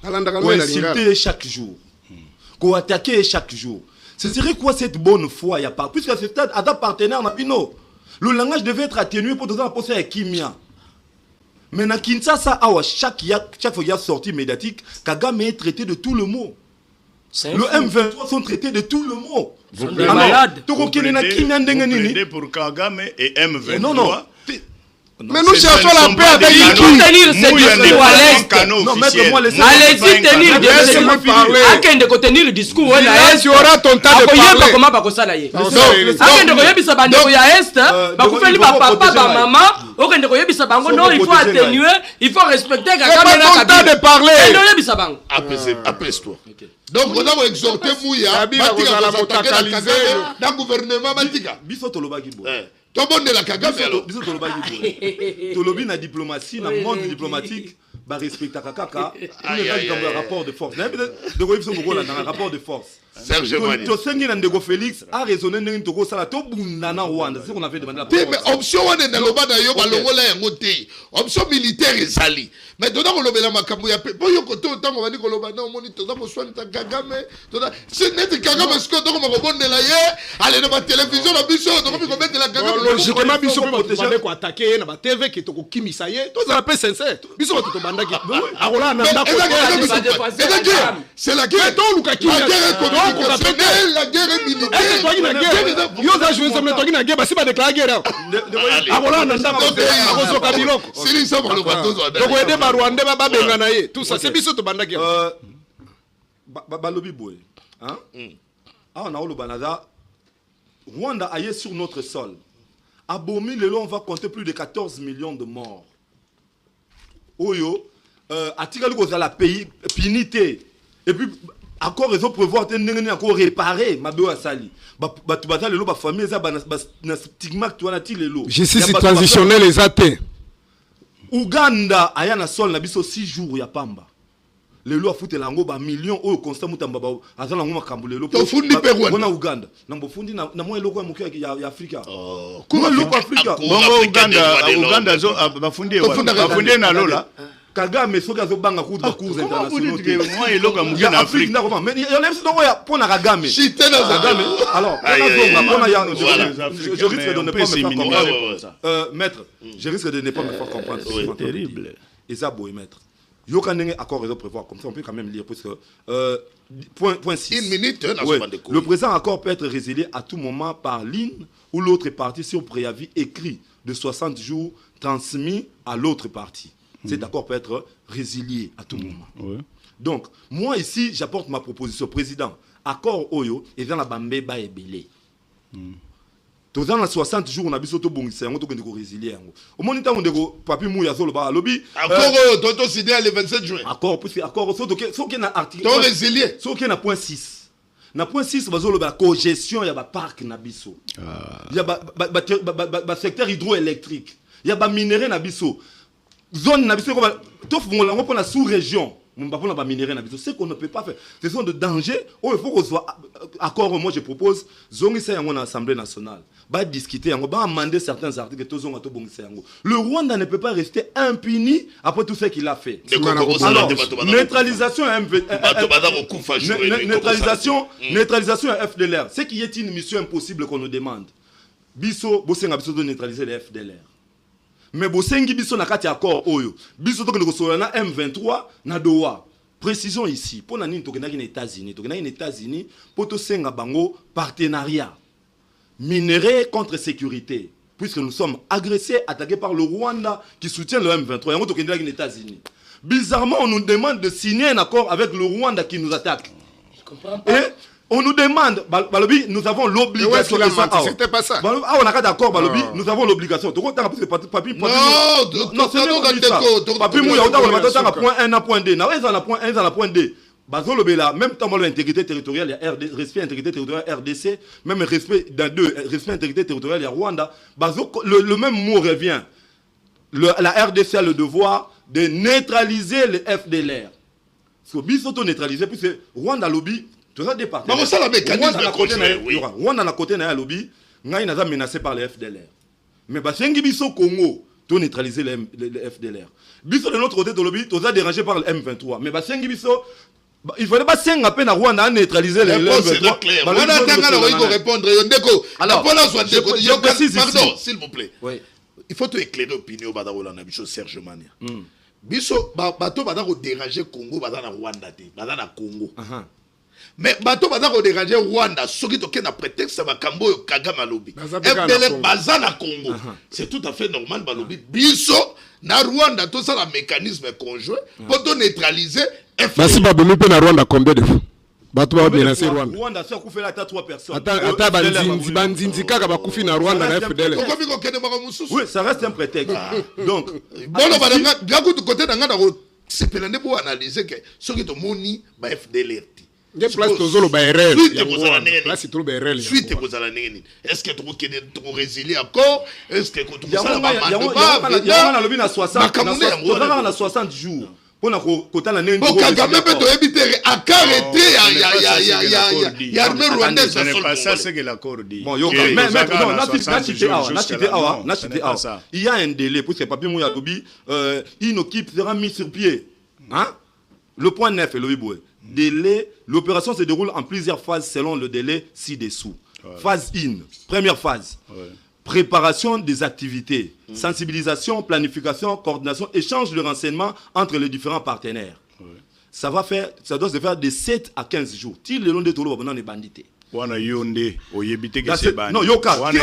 ko insulter chaque jour ko attaquer chaque jour ce serait quoi cette bonne foi y a pas puisque ce stade a des partenaires na bino le langage devait être atténué pour donner la poser à Kimia mais na Kinshasa awa chaque fois il y a sortie médiatique Kagame est traité de tout le mot. Le M23 sont traités de tout le monde. Vous êtes malades. Vous plaidez pour Kagame et M23. Non. Mais nous cherchons la paix avec qui tenir ce discours à l'Est. Non, maître-moi, allez-y tenir le discours. Akende ko tenir le discours à l'Est. Tu auras ton temps de parler. Comment ba ko sala ye. Akende ko yebisa bandeko ya Est, ba ko feli ba papa ba maman, okende ko yebisa bango non, il faut atténuer, il faut respecter Kagame na temps de parler. Non yebisa bango. Apaise-toi. Donc on a exhorté Mouya Batika à s'attaquer dans le gouvernement Batika. Biso tolobaki bo. Tobonde la Kagame biso tolobaki bo. Tolobi na diplomatie, na monde diplomatique, ba respecta kaka. Il y a un rapport de force. De quoi ils sont dans un rapport de force. Serge Mani. Tosengi Ndeko Félix a raisonné ndenge toko sala to bundana Rwanda. C'est ce qu'on avait demandé la parole. Mais option on est dans le bas d'ailleurs balongola yango te. Option militaire ezali. Mais dona ko lobela makambo ya pe. Po yo koto tango bandi ko loba na omoni toza ko soigner ta Kagame. Toza c'est net Kagame ce que toko ko bondela ye. Allez dans la télévision la biso toko ko mettre la Kagame. Logiquement biso peut protéger ko attaquer na ba TV ki toko kimisa ye. To za pe sincère. Biso ba to banda ki. Akola na ndako. C'est la guerre. La guerre économique, la guerre militaire. Yo za jouer ensemble to na guerre, ba si ba déclarer guerre. Akola na ndako. Akozoka biloko. C'est ça ba lo bato zo. Donc aider ba Rwanda ba benga na ye. Tout ça c'est biso to banda ki. Balobi boy. Hein? Ah on a le Banada. Rwanda aille sur notre sol. À Bomi, on va compter plus de 14 millions de morts. Oyo, à Tigali, la pays pinité. Et puis, encore, ils ont prévoir encore réparer ma béo à Sali. Tu vas aller, la famille, ça va stigmate, tu vas aller. Justice transitionnelle, les athées. Ouganda, ayana sol, na biso 6 jours, ya pamba. Les lois foutent l'ango ba millions au constat mutamba azana ngoma kambulelo to fundi pe Rwanda na Uganda na mbofundi na moi loko ya Afrika kuma loko Afrika bongo Uganda zo bafundi na lola Kagame soki azobanga cours internationaux moi eloko muke na Afrique na comment mais yona biso donc ya pona Kagame chite na Kagame alors je risque de ne pas me faire comprendre maître je risque de ne pas me faire comprendre c'est terrible et ça boy maître Yokanenge accord réseau prévoir comme ça on peut quand même lire parce que point 6. Une minute ouais. Le présent accord peut être résilié à tout moment par l'une ou l'autre partie sur préavis écrit de 60 jours transmis à l'autre partie. Cet accord peut être résilié à tout moment. Ouais. Donc moi ici j'apporte ma proposition président accord Oyo et dans la Bambeba et Belé. Dans les 60 jours, on a besoin de bongisa, on doit résilier. Au moment où on a papi mouya sur le bas lobby. Accord, tonton signé le 27 juin. Accord, puis accord, sauf qu'il y a un article. Ton résilier. Sauf qu'il y a un point 6. Na point 6, bazo le cogestion, il y a un parc nabiso. Il y a un secteur hydroélectrique. Il y a un minerai nabiso. Zone nabiso, on prend la sous-région. C'est qu'on ne peut pas faire. Ce sont de dangers. Oh, il faut qu'on soit accord. Moi, je propose. Zongi c'est en Assemblée nationale. Va discuter. On va amender certains articles. Le Rwanda ne peut pas rester impuni après tout ce qu'il a fait. Alors, neutralisation neutralisation FDLR. C'est qui est une mission impossible qu'on nous demande. Biso, bosenga biso de neutraliser les FDLR. Mais bosengi biso na kati accord oyo biso to ko na M23 na Doha précision ici pour na nini to kenaki na États-Unis pour to senga bango partenariat minerai contre sécurité puisque nous sommes agressés attaqués par le Rwanda qui soutient le M23 yango to kenaki na États-Unis bizarrement on nous demande de signer un accord avec le Rwanda qui nous attaque. Je comprends pas. Et on nous demande, Balobi, nous avons l'obligation. C'était pas ça. On a d'accord, Balobi, nous avons l'obligation. Non, c'est non, Papi Mouya, on a point 1 à point 2. On a point 2. Même temps, l'intégrité territoriale, il y a respect intégrité territoriale RDC, même respect dans deux, respect intégrité territoriale, il y a Rwanda. Le même mot revient. La RDC a le devoir de neutraliser les FDLR. Si on neutraliser, puisque Rwanda lobby. Mais ça, la mécanisme Rwanda na côté na lobby, ngai naza menacé par les FDLR. Mais basengi biso Congo, to neutraliser les FDLR. Biso de notre côté de lobby, to za dérangé par le M23. Mais basengi biso il fallait pas senga peine à Rwanda à neutraliser les M23. Rwanda tanga na ko répondre Ndeko. Alors, pardon, s'il vous plaît. Oui. Il faut te éclairer opinion badarola na biso Serge Mania. Biso bato badako déranger Congo badana Rwanda te, badana Congo. Mais bato baza ko déranger Rwanda soki toke na prétexte makambo yo Kagame alobi FDLR baza na Congo c'est tout à fait normal balobi biso na Rwanda tout ça la mécanisme conjoint pour to neutraliser Basi babulu pe na Rwanda combien de fois bato ba menacer Rwanda Rwanda ça ku fait là 3 personnes ata banzinzi kaka ba kufi na Rwanda na FDLR komi ko kende mako mususu oui ça reste un prétexte donc bon badanga gaku du côté d'anga na ko sepelande pour analyser que soki to moni ba FDLR des places tozolo ba RL place trop ba RL suite ko zala nini est-ce que tu résilier encore est-ce que tu ça va na lobi na 60 jours Pour la côté la nene. Pour Kagame peut éviter à carréter il y a armée rwandaise. Ce n'est pas ça ce que l'accord dit. Bon, il y a un délai pour ces papiers Mouyatobi. Une équipe sera mise sur pied. Hein? Le point 9 est le Iboué. Délai, l'opération se déroule en plusieurs phases selon le délai ci-dessous. Phase 1, première phase. Préparation des activités, sensibilisation, planification, coordination, échange de renseignements entre les différents partenaires. Ça doit se faire de 7 à 15 jours. Si le long de tout le monde est bandité. Non, Yoka, tu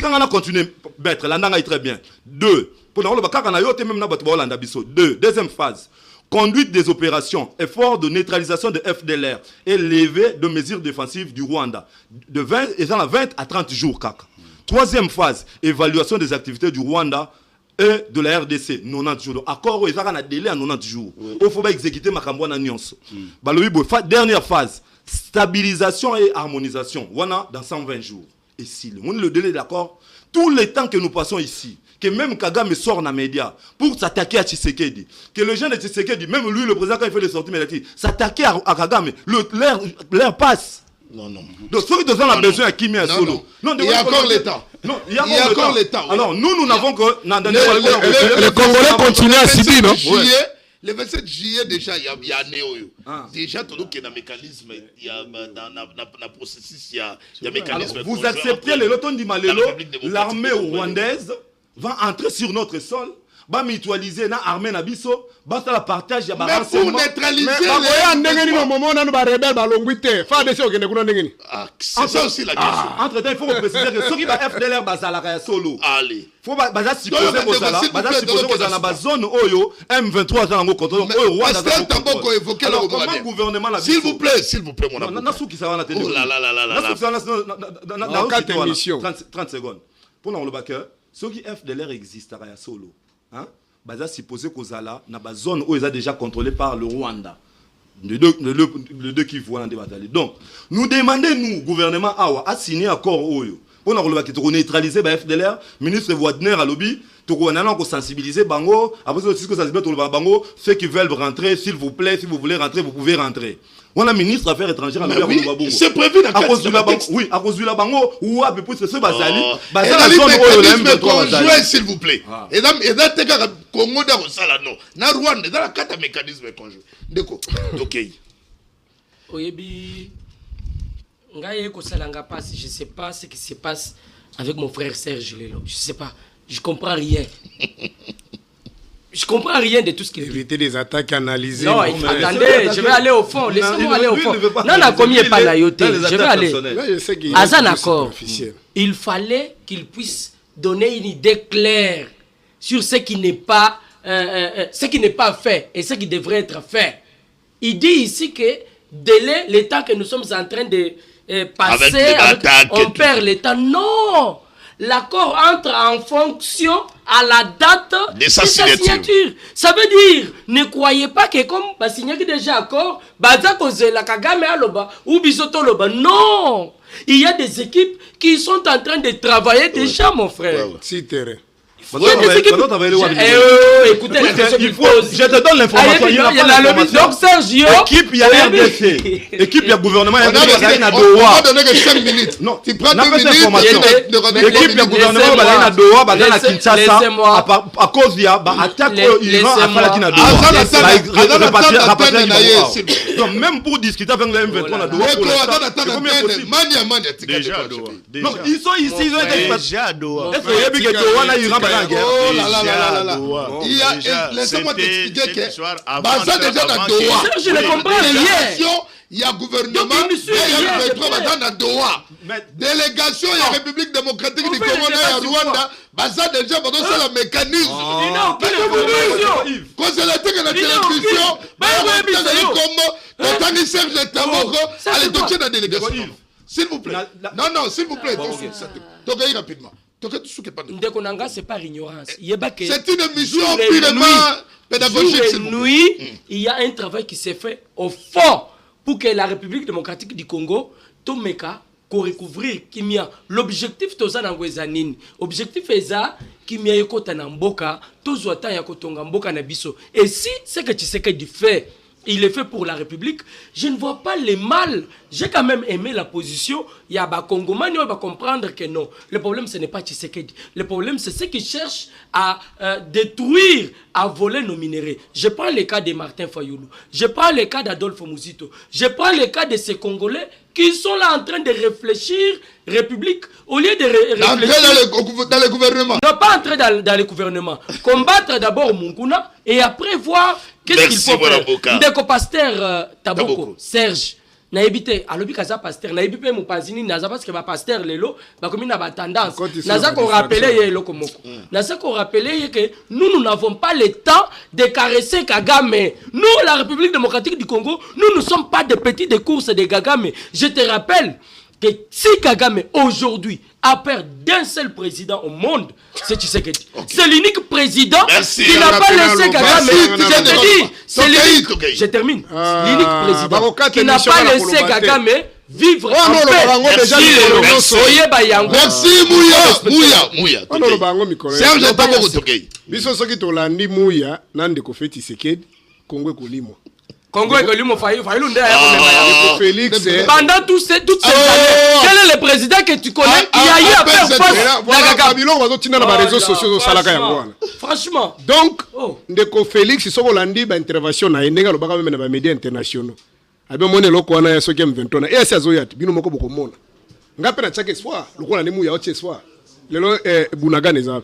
vas continuer, Maître, la nanga est très bien. 2, deuxième phase. Conduite des opérations, effort de neutralisation de FDLR et levée de mesures défensives du Rwanda. De 20 à 30 jours, kaka. Troisième phase, évaluation des activités du Rwanda et de la RDC, 90 jours. Accord, il y a un délai à 90 jours. Il faut exécuter ma campagne nyonso. Dernière phase, stabilisation et harmonisation. Wana dans 120 jours. Et si le délai est d'accord, tout le temps que nous passons ici, que même Kagame sort dans les médias pour s'attaquer à Tshisekedi, que le jeune de Tshisekedi, même lui, le président, quand il fait des sorties médiatiques, s'attaquer à Kagame, l'air passe. Non. Donc, ceux qui ont besoin à Kimi à Solo. Non, il y a encore l'État. Non, il y a encore l'État. Alors, nous n'avons que. Les Congolais continuent à subir, non? Le 27 juillet, déjà, il y a Néo. Déjà, tout le monde a un mécanisme, il y a un processus, il y a un mécanisme. Vous acceptez le loton du Malélo, l'armée rwandaise va entrer sur notre sol, va mutualiser l'armée Nabiso, va faire le partage de mais pour neutraliser les... c'est ça aussi la question. Entre-temps, il faut préciser que ceux qui vont FDLR bazalaka solo. Allez. Il faut supposer que dans la zone Oyo, M23 dans le contrôle. Alors, comment le gouvernement l'a dit? S'il vous plaît, mon ami. Oh là là. Dans 4 émissions. 30 secondes. Pour nous, le backer. Ceux qui FDLR existent à solo, hein, baza supposé qu'aux ala na ba zone où ils ont déjà contrôlé par le Rwanda. Les deux qui voient dans des batailles. Donc, nous demandons, nous, gouvernement Awa, à signer un accord Oyo. Pour nous neutraliser ba FDLR, ministre Wagner à lobby, pour nous sensibiliser Bango, après aussi que ça se met au Bango, ceux qui veulent rentrer, s'il vous plaît, si vous voulez rentrer, vous pouvez rentrer. On a ministre des Affaires étrangères c'est prévu dans la Bango. Oui, à cause de la Bango, ou à peu près ce Bazali. Mécanisme conjoint, s'il vous plaît. Et dans le Congo, dans le Rwanda, dans la carte mécanisme conjoint. D'accord. Ok. Oyebi, je ne sais pas ce qui se passe avec mon frère Serge Lelo. Je ne sais pas. Je ne comprends rien. Je comprends rien de tout ce qu'il dit. Éviter des attaques analysées. Non, attendez, je vais aller au fond. Laissez-moi aller au fond. Non, la combien pas la yoté. Je vais aller. À un accord, il fallait qu'il puisse donner une idée claire sur ce qui n'est pas, fait et ce qui devrait être fait. Il dit ici que délai, le temps que nous sommes en train de passer, on perd le temps. Non! L'accord entre en fonction à la date de sa signature. Ça veut dire, ne croyez pas que comme signé déjà accord, la Kagame Aloba ou Bisoto Loba. Non! Il y a des équipes qui sont en train de travailler déjà, mon frère. Si, terrain. Écoutez, je te donne l'information. Il y a la lobby. Donc, Sergio. Équipe, il y a RDC. Équipe, il y a gouvernement. On va donner que 5 minutes. Non, tu prends 2 minutes. Équipe, il y a gouvernement. Il y a Doha, il y a Kinshasa. À cause de l'attaque, il va à donc, même pour discuter avec le M23, on a Doha. Déjà Doha. Non, ils sont ici, ils ont été déjà Doha. Oh là là là là là. Laissez-moi t'expliquer que Baza déjà dans Doha. Je ne comprends rien. Il y a gouvernement, il y a le Baza dans Doha. Délégation, il y a République démocratique du Congo, il y a Rwanda. Baza déjà dans le mécanisme. Quand c'est la télé, la télévision, quand on Serge Tamoko, allez donc dans la délégation. S'il vous plaît. Non, s'il vous plaît. Donc, rapidement. C'est pas ignorance. C'est une mission purement pédagogique. Il y a un travail qui s'est fait au fond pour que la République démocratique du Congo, Tomeka, recouvrir kimia. L'objectif toza nango eza nini? Objectif eza kimia yekota na mboka, tozwa ta ya kotonga mboka na biso. Et si c'est que Tshisekedi fait, il est fait pour la République, je ne vois pas le mal. J'ai quand même aimé la position. Il y a des Congomani qui vont comprendre que non. Le problème, ce n'est pas Tshisekedi. Le problème, c'est ceux qui cherchent à détruire, à voler nos minéraux. Je prends le cas de Martin Fayoulou. Je prends le cas d'Adolphe Mouzito. Je prends le cas de ces Congolais qui sont là en train de réfléchir République au lieu de réfléchir dans le gouvernement. Non, pas entrer dans le gouvernement. Combattre d'abord Munguna et après voir qu'est-ce qu'il faut faire. Ndeko pasteur Taboko, Serge. Naibite, alobi kaza pasteur, naibipe mo panzini naza parce que ba pasteur lelo, ba komi na ba tendance. Naza ko rappeler ye loko moko. Naza ko rappeler que nous n'avons pas le temps de caresser Kagame. Nous, la République démocratique du Congo, nous ne sommes pas des petits de courses de Kagame. Je te rappelle que si Kagame aujourd'hui a perdu d'un seul président au monde, c'est Tshisekedi. C'est l'unique président qui n'a pas laissé Kagame. C'est l'unique. Je termine. L'unique président qui n'a pas laissé Kagame vivre en paix. Merci Mouya. Serge Taboko Tokei. Biso soki tolandi Mouya nande ko fait Tshisekedi Congo kolimo. Congo et Colimo Fayou Félix. Pendant toutes ces années, quel est le président que tu connais qui a eu à faire face? Franchement. Donc, ndeko Félix sokolandi ba intervention na endenga lobaka même na ba médias internationaux. Abe mone loko wana ya soki M23 et esa zoyat bino moko boko mona. Ngape na chaque soir, lokola ni Mouya oche soir. Lelo Bunaga neza.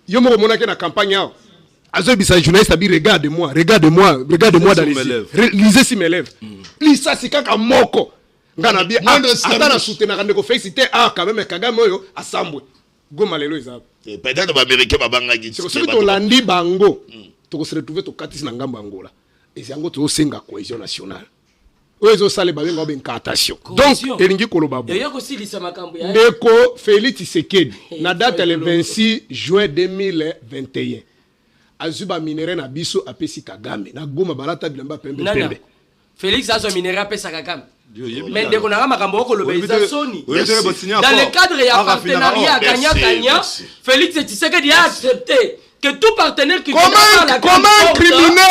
Yo moko mona ke na campagne yao. Azobisa journaliste abi regarde-moi dans les yeux. Lisez si mes lèvres. Lis ça c'est kaka moko. Ngana bi atana soutenir ndeko féliciter quand même Kagame oyo asambwe. Goma lelo ezaba. Peut-être ba américain ba banga gi. C'est que to landi bango. To se retrouver to katisi na ngambo Angola. Et c'est yango to senga cohésion nationale. Oyo sale ba benga benkatation. Donc elingi koloba bo. Ndeko Félix Tshisekedi na date le 26 juin 2021. Azuba minéré na biso apesi Kagame na Goma balata bilamba pembe pembe. Félix azo minéré apesa Kagame. Mais ndeko na makambo ko lobeza soni. Dans le cadre ya partenariat gagnant-gagnant, Félix Tshisekedi a accepté que tout partenaire qui comment un criminel,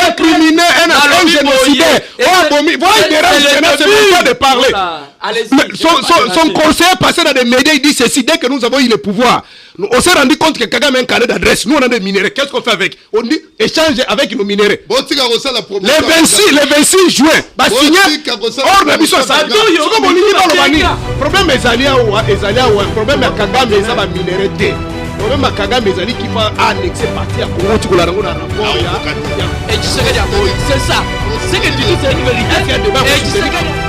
un criminel, un génocidaire, c'est pas de parler. Son conseiller passé dans des médias, il dit ceci, dès que nous avons eu le pouvoir, on s'est rendu compte que Kagame a un carnet d'adresse, nous on a des minéraux, qu'est-ce qu'on fait avec? On dit échange avec nos minéraux. Le 26 juin, bah signer, or la mission ça. C'est comme on dit dans le Bani. Problème est allé à problème est Kagame, ils ont minéraux. Problème à Kagame ezali qui va annexer partie à Congo tu la rango na rapport ya et tu sais que c'est ça c'est que tu dis c'est une vérité et tu sais que